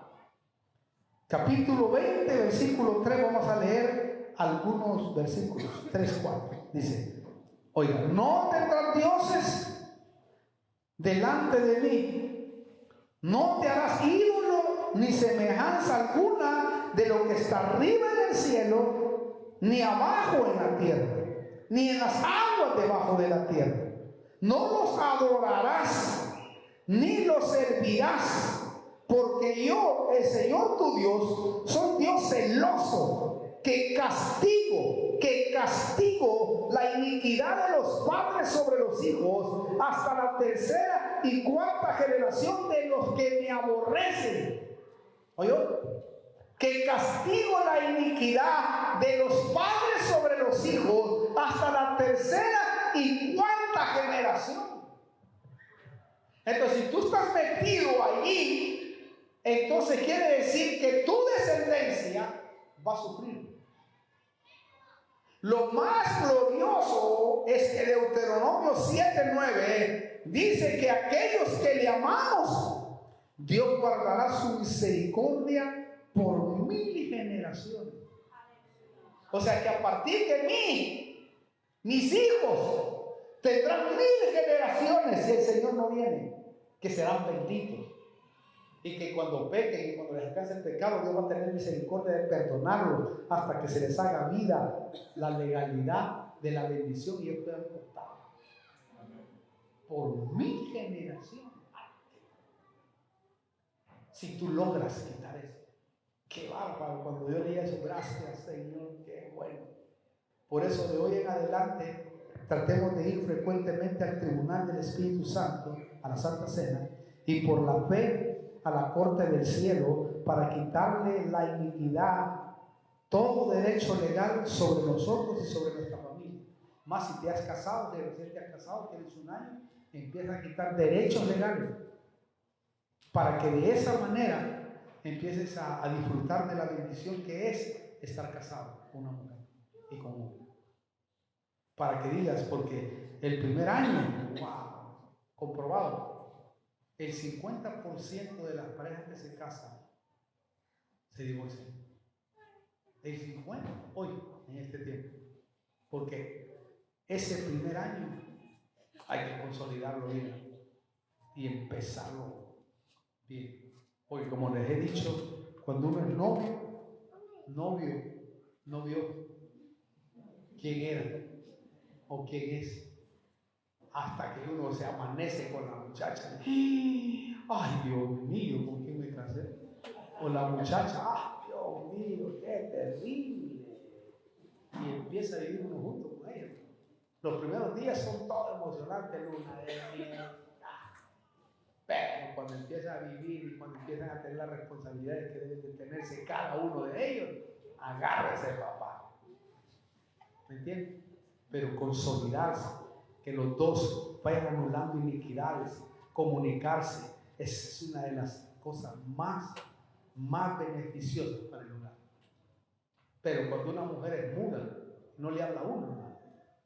Capítulo 20, versículo 3. Vamos a leer algunos versículos. 3, 4. Dice: oiga, no tendrás dioses delante de mí. No te harás ídolo ni semejanza alguna de lo que está arriba en el cielo, ni abajo en la tierra, ni en las aguas debajo de la tierra. No los adorarás, ni los servirás, porque yo, el Señor tu Dios, soy Dios celoso, que castigo la iniquidad de los padres sobre los hijos hasta la tercera y cuarta generación de los que me aborrecen. ¿Oyó? Que castigo la iniquidad de los padres sobre los hijos hasta la tercera y cuarta generación. Entonces, si tú estás metido allí, entonces quiere decir que tu descendencia va a sufrir. Lo más glorioso es que Deuteronomio 7:9 dice que aquellos que le amamos, Dios guardará su misericordia por 1000 generaciones. O sea que a partir de mí, mis hijos tendrán 1000 generaciones si el Señor no viene, que serán benditos. Y que cuando pequen y cuando les alcance el pecado, Dios va a tener misericordia de perdonarlos hasta que se les haga vida la legalidad de la bendición y ellos puedan contar por 1000 generaciones. Si tú logras quitar eso, qué bárbaro. Cuando yo leía eso, gracias Señor, qué bueno. Por eso de hoy en adelante tratemos de ir frecuentemente al tribunal del Espíritu Santo, a la Santa Cena, y por la fe a la corte del cielo, para quitarle la iniquidad, todo derecho legal sobre nosotros y sobre nuestra familia. Más si te has casado, de recién te has casado, tienes un año, empieza a quitar derechos legales, para que de esa manera empieces a disfrutar de la bendición que es estar casado con una mujer y con un hombre. Para que digas, porque el primer año, wow, comprobado, el 50% de las parejas que se casan se divorcian. El 50% hoy, en este tiempo. Porque ese primer año hay que consolidarlo bien y empezarlo bien. Hoy, como les he dicho, cuando uno es novio, no vio quién era o quién es, hasta que uno se amanece con la muchacha. Ay, Dios mío, ¿con quién me casé? O la muchacha, ay, Dios mío, qué terrible. Y empieza a vivir uno junto con ella. Los primeros días son todos emocionantes, luna de miel. Pero cuando empieza a vivir y cuando empiezan a tener las responsabilidades que deben de tenerse cada uno de ellos, agárrese, papá. ¿Me entiendes? Pero consolidarse, que los dos vayan anulando iniquidades, comunicarse, esa es una de las cosas más beneficiosas para el hogar. Pero cuando una mujer es muda, no le habla a uno, ¿no?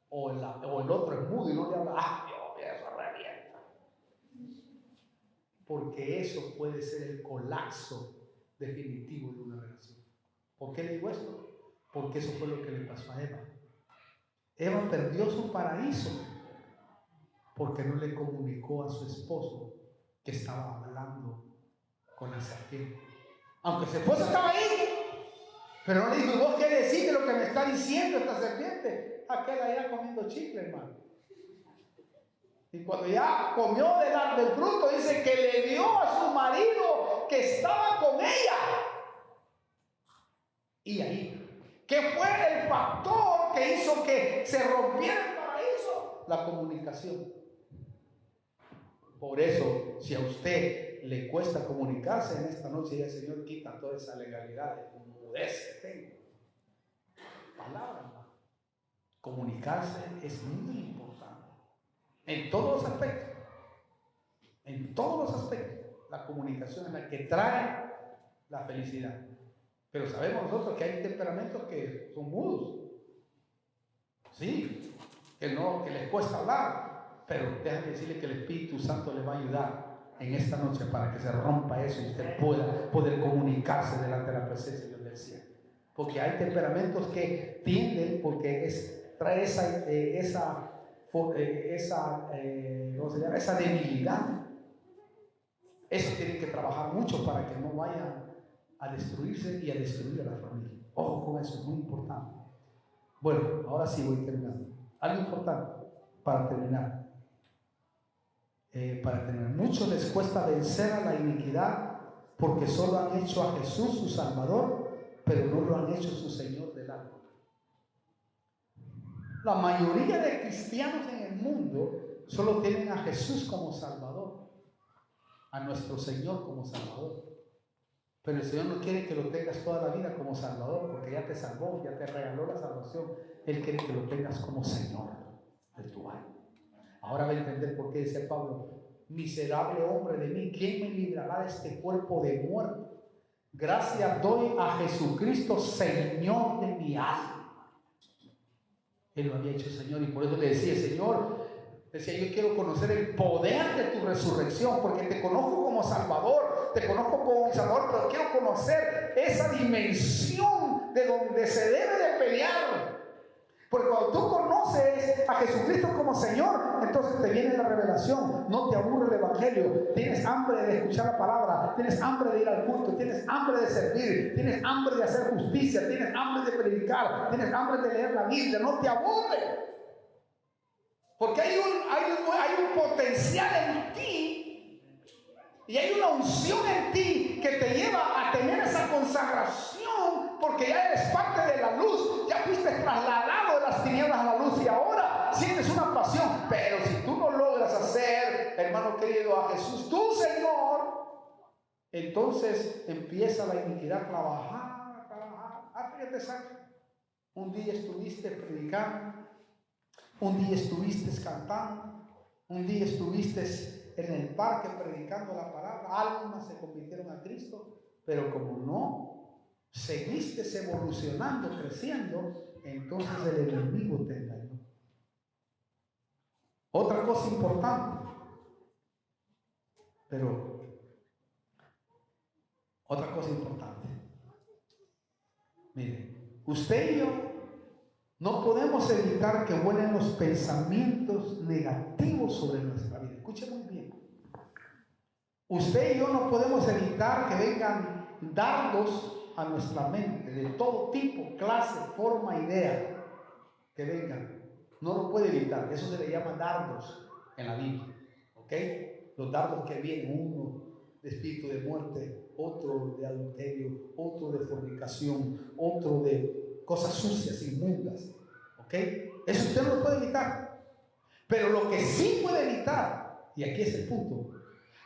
o el otro es mudo y no le habla, ¡ah, Dios mío, eso revienta! Porque eso puede ser el colapso definitivo de una relación. ¿Por qué le digo esto? Porque eso fue lo que le pasó a Eva. Eva perdió su paraíso porque no le comunicó a su esposo que estaba hablando con la serpiente. Aunque su esposo estaba ahí, pero no le dijo, ¿y vos qué decís de lo que me está diciendo esta serpiente? Aquel allá comiendo chicle, hermano. Y cuando ya comió del fruto, dice que le dio a su marido que estaba con ella. Y ahí, ¿qué fue el factor que hizo que se rompiera el paraíso? La comunicación. Por eso, si a usted le cuesta comunicarse en esta noche, ya el Señor quita toda esa legalidad de mudez que tengo. Palabra, hermano. Comunicarse es muy importante. En todos los aspectos. En todos los aspectos. La comunicación es la que trae la felicidad. Pero sabemos nosotros que hay temperamentos que son mudos. Sí, que les cuesta hablar. Pero déjame decirle que el Espíritu Santo le va a ayudar en esta noche para que se rompa eso y usted pueda poder comunicarse delante de la presencia de Dios del cielo. Porque hay temperamentos que tienden, porque trae esa debilidad. Eso tiene que trabajar mucho para que no vaya a destruirse y a destruir a la familia. Ojo con eso, es muy importante. Bueno, ahora sí voy terminando. Algo importante para terminar. Muchos les cuesta vencer a la iniquidad porque solo han hecho a Jesús su Salvador, pero no lo han hecho su Señor del alma. La mayoría de cristianos en el mundo solo tienen a Jesús como Salvador, a nuestro Señor como Salvador. Pero el Señor no quiere que lo tengas toda la vida como Salvador, porque ya te salvó, ya te regaló la salvación. Él quiere que lo tengas como Señor de tu alma. Ahora va a entender por qué dice Pablo: miserable hombre de mí, ¿quién me librará de este cuerpo de muerte? Gracias doy a Jesucristo, Señor de mi alma. Él lo había hecho Señor, y por eso le decía: Señor, yo quiero conocer el poder de tu resurrección, porque te conozco como Salvador, te conozco como mi Salvador, pero quiero conocer esa dimensión de donde se debe de pelear. Porque cuando tú conoces a Jesucristo como Señor, entonces te viene la revelación, no te aburre el Evangelio, tienes hambre de escuchar la palabra, tienes hambre de ir al culto, tienes hambre de servir, tienes hambre de hacer justicia, tienes hambre de predicar, tienes hambre de leer la Biblia, no te aburre. Porque hay un potencial en ti y hay una unción en ti que te lleva a tener esa consagración, porque ya eres parte de la luz, ya fuiste trasladado de las tinieblas a la luz y ahora sientes una pasión. Pero si tú no logras hacer, hermano querido, a Jesús tu Señor, entonces empieza la iniquidad a trabajar. Fíjate, Sancho, un día estuviste predicando, un día estuviste cantando, un día estuviste en el parque predicando la palabra, almas se convirtieron a Cristo, pero como no seguiste evolucionando, creciendo, entonces el enemigo te engañó. Otra cosa importante, mire, usted y yo no podemos evitar que vuelen los pensamientos negativos sobre nuestra vida. Escuche muy bien. Usted y yo no podemos evitar que vengan dardos a nuestra mente, de todo tipo, clase, forma, idea, que vengan. No lo puede evitar. Eso se le llama dardos en la Biblia. ¿Ok? Los dardos que vienen, uno de espíritu de muerte, otro de adulterio, otro de fornicación, otro de cosas sucias, inmundas. ¿Ok? Eso usted no lo puede evitar. Pero lo que sí puede evitar, y aquí es el punto,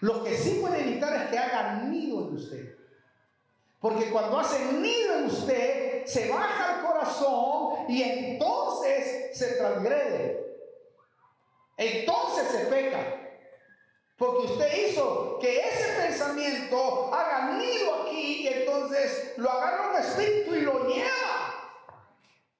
lo que sí puede evitar es que haga nido en usted. Porque cuando hace nido en usted, se baja el corazón y entonces se transgrede. Entonces se peca. Porque usted hizo que ese pensamiento haga nido aquí y entonces lo agarra un espíritu y lo lleva.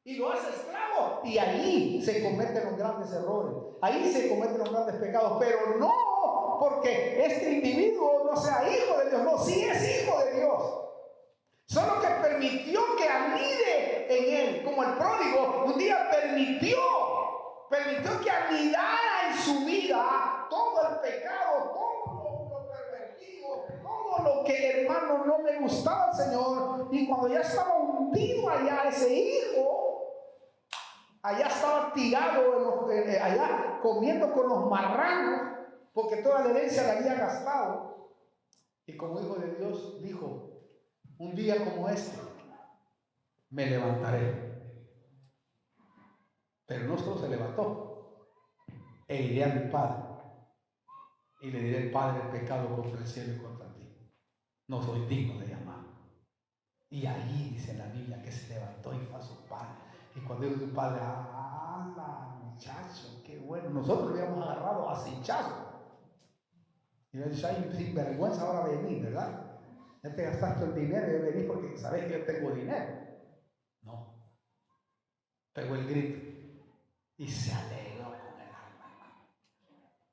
Y lo hace esclavo. Y ahí se cometen los grandes errores. Ahí se cometen los grandes pecados. Pero no porque este individuo no sea hijo de Dios. No, sí es hijo de Dios. Solo que permitió que anide en él. Como el pródigo un día permitió que anidara en su vida todo el pecado, todo lo pervertido, todo lo que, hermano, no le gustaba al Señor. Y cuando ya estaba hundido allá ese hijo, allá estaba tirado allá comiendo con los marranos, porque toda la herencia la había gastado. Y como hijo de Dios dijo: un día como este me levantaré. Pero no solo se levantó, e iré a mi Padre y le diré: Padre, el pecado contra el cielo y contra ti, no soy digno de llamar. Y ahí dice la Biblia que se levantó y fue a su padre. Y cuando dijo su padre: muchacho, qué bueno. Nosotros lo habíamos agarrado a cinchazo. Y yo decía, ay, sin vergüenza ahora venir, ¿verdad? Ya te gastaste el dinero y venís porque sabes que yo tengo dinero. No. Pegó el grito y se alegró con el alma, hermano.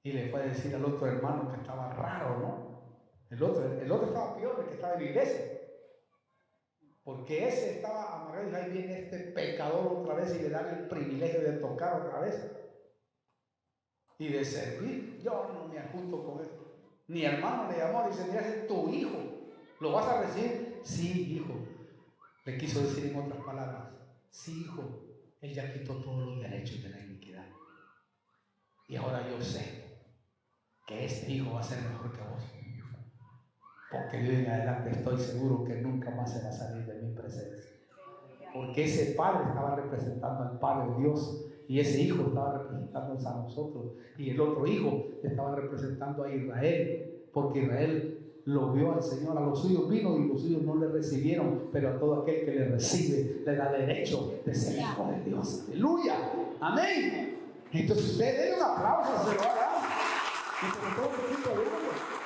Y le fue a decir al otro hermano que estaba raro, ¿no? El otro estaba peor, el que estaba en la iglesia. Porque ese estaba amarrado y ahí viene este pecador otra vez y le dan el privilegio de tocar otra vez y de servir. Yo no me junto con él. Mi hermano le llamó y dice, mira, ese es tu hijo. ¿Lo vas a recibir? Sí, hijo. Le quiso decir en otras palabras, sí, hijo, él ya quitó todos los derechos de la iniquidad. Y ahora yo sé que este hijo va a ser mejor que vos. Porque de hoy en adelante estoy seguro que nunca más se va a salir de mi presencia. Porque ese padre estaba representando al Padre Dios y ese hijo estaba representándonos a nosotros y el otro hijo estaba representando a Israel, porque Israel lo vio al Señor, a los suyos vino y los suyos no le recibieron, pero a todo aquel que le recibe le da derecho de ser hijo de Dios. Aleluya, amén. Entonces usted denle un aplauso, se lo va a dar y sobre todo un poquito de oro.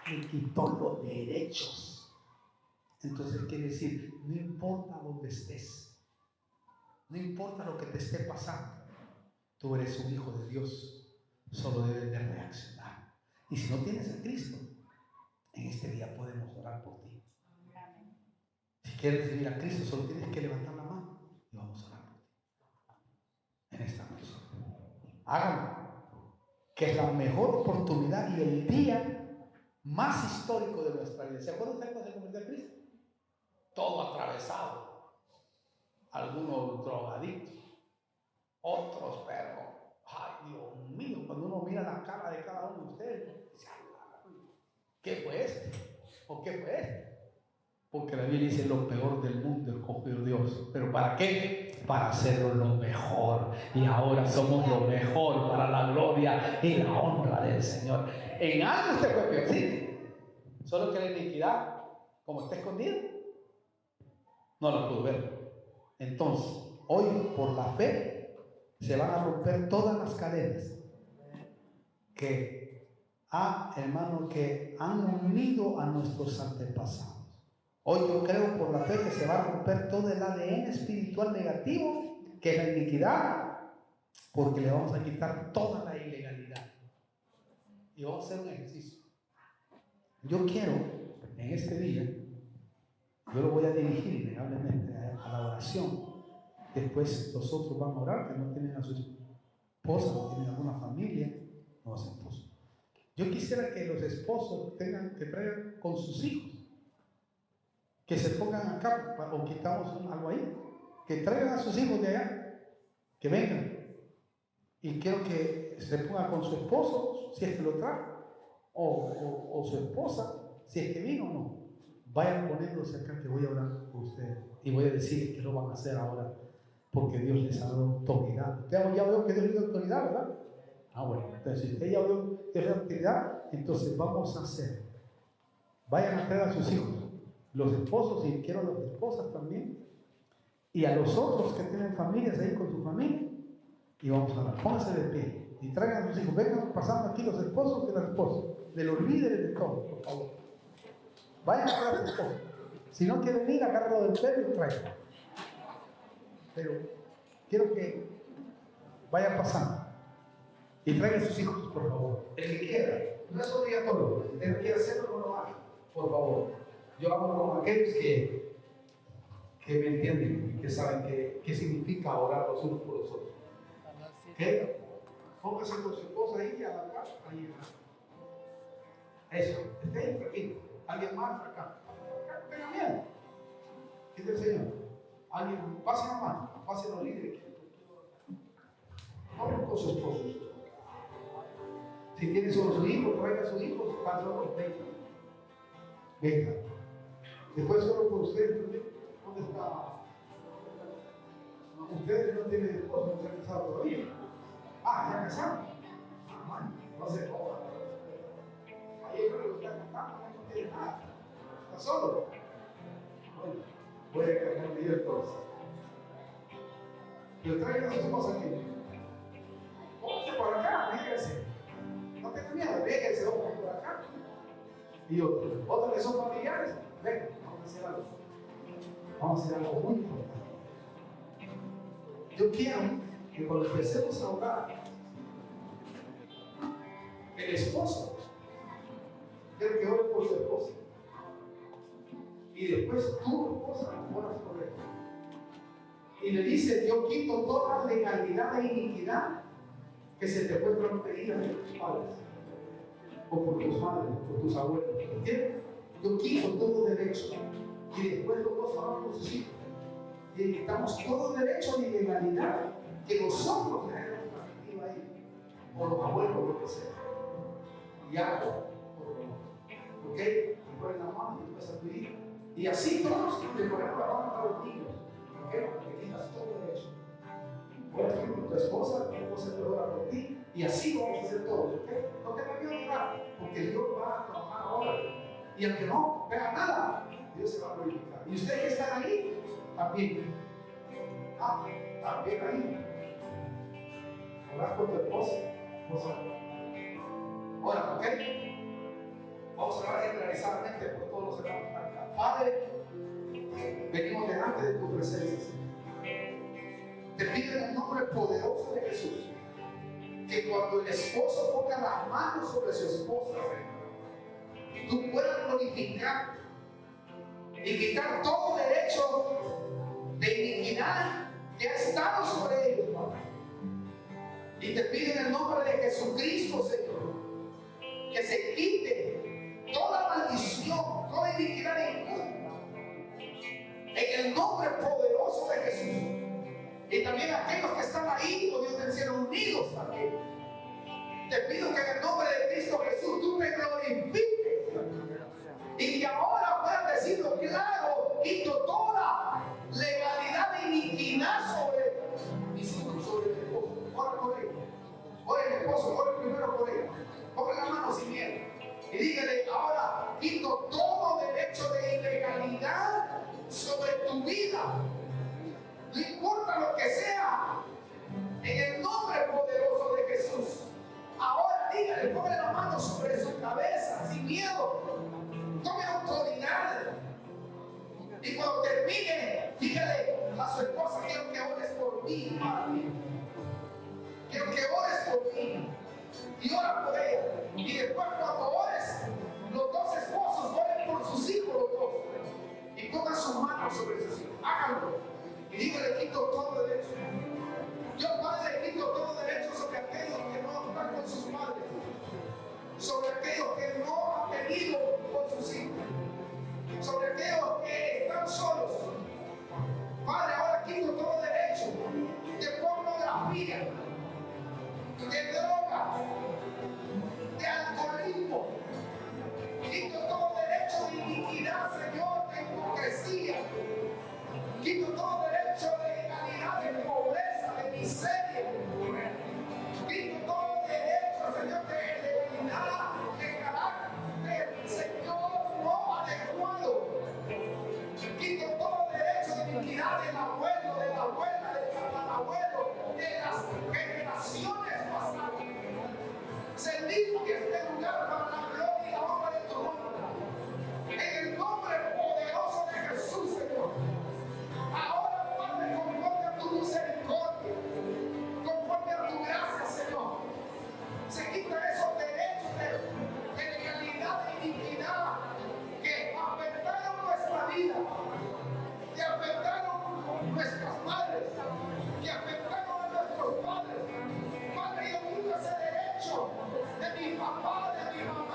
Le quitó los derechos. Entonces quiere decir, no importa dónde estés, no importa lo que te esté pasando, tú eres un hijo de Dios, solo debes de reaccionar. Y si no tienes a Cristo, en este día podemos orar por ti. Si quieres recibir a Cristo, solo tienes que levantar la mano y vamos a orar por ti en esta noche. Háganlo, que es la mejor oportunidad y el día más histórico de nuestra vida. ¿Se acuerdan ustedes cuando se convirtió a Cristo? Todo atravesado. Algunos drogadictos, otros perros. Ay, Dios mío, cuando uno mira la cara de cada uno de ustedes, dice, ¿qué fue este? ¿O qué fue este? Porque la Biblia dice lo peor del mundo escogió Dios. ¿Pero para qué? Para hacerlo lo mejor. Y ahora somos lo mejor para la gloria y la honra del Señor. En algo este fue peor, ¿sí? Solo que la iniquidad, como está escondida, no la pudo ver. Entonces, hoy por la fe se van a romper todas las cadenas que hermano, que han unido a nuestros antepasados. Hoy yo creo por la fe que se va a romper todo el ADN espiritual negativo, que es la iniquidad, porque le vamos a quitar toda la ilegalidad. Y vamos a hacer un ejercicio. Yo quiero, en este día, yo lo voy a dirigir innegablemente a la oración. Después los otros van a orar, que no tienen a su esposa, no tienen alguna familia, no a su esposo. Yo quisiera que los esposos que traigan con sus hijos, que se pongan acá, o quitamos algo ahí, que traigan a sus hijos de allá, que vengan. Y quiero que se ponga con su esposo, si es que lo trae, o su esposa, si es que vino o no. Vayan poniéndose acá que voy a orar por ustedes y voy a decirles que lo van a hacer ahora porque Dios les ha dado autoridad. Usted ya veo que Dios les da autoridad, ¿verdad? Bueno, entonces si usted ya veo que Dios les da autoridad, entonces vamos a hacer. Vayan a traer a sus hijos, los esposos, y quiero a las esposas también, y a los otros que tienen familias ahí con su familia, y vamos a orar. Pónganse de pie y traigan a sus hijos. Vengan pasando aquí los esposos y las esposas, de los líderes de todos, por favor. Vayan a traer a sus esposos. Si no quieren ir, agárralo del pelo y traigan. Pero quiero que vayan pasando y traigan a sus hijos, por favor. El que quiera, no es obligatorio. El que quiera hacerlo, no lo haga, por favor. Yo hablo con aquellos que me entienden, que saben qué significa orar los unos por los otros. ¿Qué? Póngase con su esposa ahí a la casa, ahí. Eso, esté ahí tranquilo. Alguien más acá. Venga bien. ¿Qué es el Señor? Alguien, pase la mano, pase los líderes. Hablen con sus esposos. Si tiene solo su hijo, traiga a su hijo, pase los 20. Venga. Después solo por ustedes también. ¿Dónde está? Ustedes no tienen esposo, no se han casado todavía. ¿Ya casaron? Bueno, no se joda. Ahí creo que está contando, no tiene nada. Está solo. Voy a cambiar el corazón. Le traigan a su esposa aquí. Póngase por acá, véngase. No tenga miedo, véngase, vamos por acá. Y otros que son familiares, venga, vamos a hacer algo. Vamos a hacer algo muy importante. Yo quiero que cuando empecemos a orar, el esposo, quiero que ore por su esposa. Y después tu esposa oras por él. Y le dice: yo quito toda legalidad e iniquidad que se te fue transferida de tus padres, o por tus madres, o por tus abuelos. ¿Entiendes? Yo quito todo derecho. Y después los dos oran por sus hijos. Y quitamos todo derecho de ilegalidad que nosotros le hemos transmitido ahí, o los abuelos, o lo que sea. Y hago por lo otro. ¿Ok? Te pones la mano y tú vas a tu hijo. Y así todos le ponemos la mano a los niños. ¿Ok? Porque quitas todo derecho. Oras por tu esposa, tu esposa te ora por ti. Y así vamos a hacer todos. ¿Ok? No tengas miedo de orar, porque Dios va a trabajar ahora. Y aunque no vea nada, Dios se va a glorificar. Y ustedes que están ahí, también. También ahí. Orar por tu esposa. Ahora, ¿ok? Vamos a orar generalizadamente por todos los hermanos acá. Padre, venimos delante de tu presencia, Señor. Te pido en el nombre poderoso de Jesús que cuando el esposo ponga las manos sobre su esposa, Señor, tú puedas glorificar y quitar todo derecho de iniquidad que ha estado sobre ellos, Padre. Y te pido en el nombre de Jesucristo, Señor, que se quite toda maldición, toda iniquidad inmunda, en el nombre poderoso de Jesús. Y también aquellos que están ahí, oh Dios del cielo, unidos también. Te pido que en el nombre de Cristo Jesús tú te glorifiques y que ahora puedas decirlo claro: quito toda legalidad de iniquidad sobre mis hijos, sobre mi esposo. Ora por ellos. Ora el esposo, ora primero por ellos. Ponga la mano sin miedo y dígale: ahora quito todo derecho de ilegalidad sobre tu vida, no importa lo que sea, en el nombre poderoso de Jesús. Ahora dígale, ponga la mano sobre su cabeza sin miedo, tome autoridad. Y cuando termine, dígale a su esposa: quiero que ores por mí, Padre. Quiero que ores por mí. Y ora por ella. Y después, cuando ores, los dos esposos oren por sus hijos, los dos. Y pongan sus manos sobre sus hijos. Háganlo. Y dígale: quito todo derecho. Yo, Padre, quito todo derecho sobre aquellos que no están con sus padres, sobre aquellos que no han venido con sus hijos, sobre aquellos que están solos. Padre, ahora quito todo derecho de pornografía, de droga, de alcoholismo. Quito todo derecho de iniquidad, Señor, de hipocresía. Quito todo derecho de ilegalidad, de pobreza, de miseria. Quito todo derecho, Señor, de legalidad, de carácter, Señor, no adecuado. Quito todo derecho de iniquidad del abuelo, de la abuela, del tatarabuelo, de las generaciones pasadas. Se limpia este lugar para la gloria y la honra de tu nombre. En el nombre poderoso de Jesús, Señor. Ahora, Padre, conforme a tu misericordia, conforme a tu gracia, Señor, se quitan esos derechos de legalidad e iniquidad que afectaron nuestra vida, que afectaron nuestras madres, que afectaron a nuestros padres. Padre, yo quito ese derecho de mi papá, de mi mamá.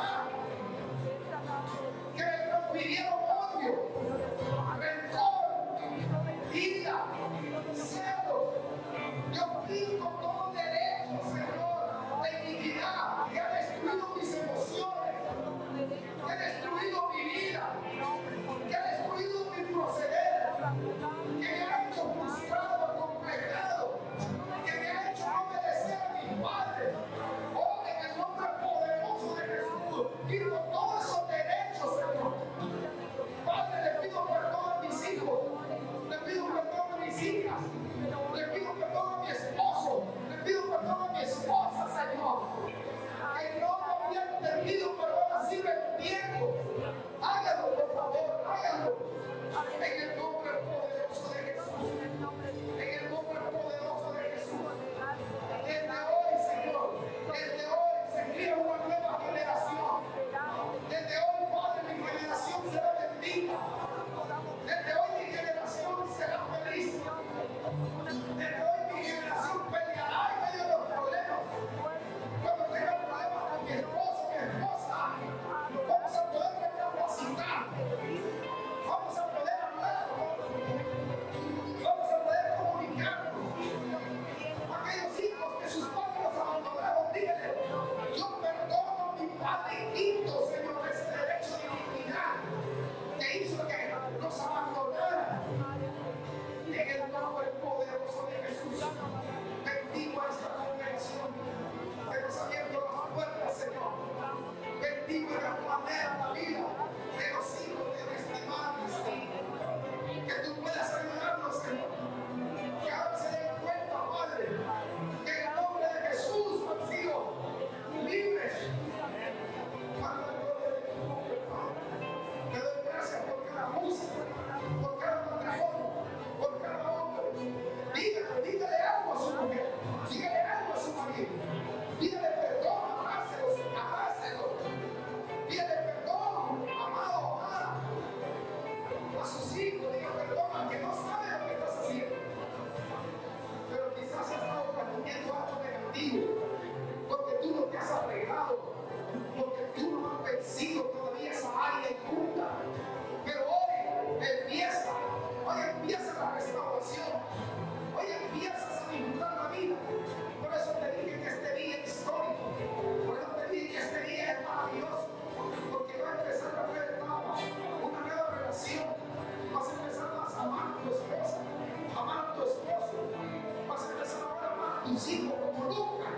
tus hijos como nunca.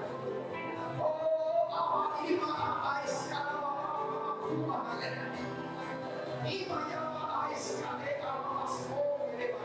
Oh, iba a escalar, iba a escalar más pobre,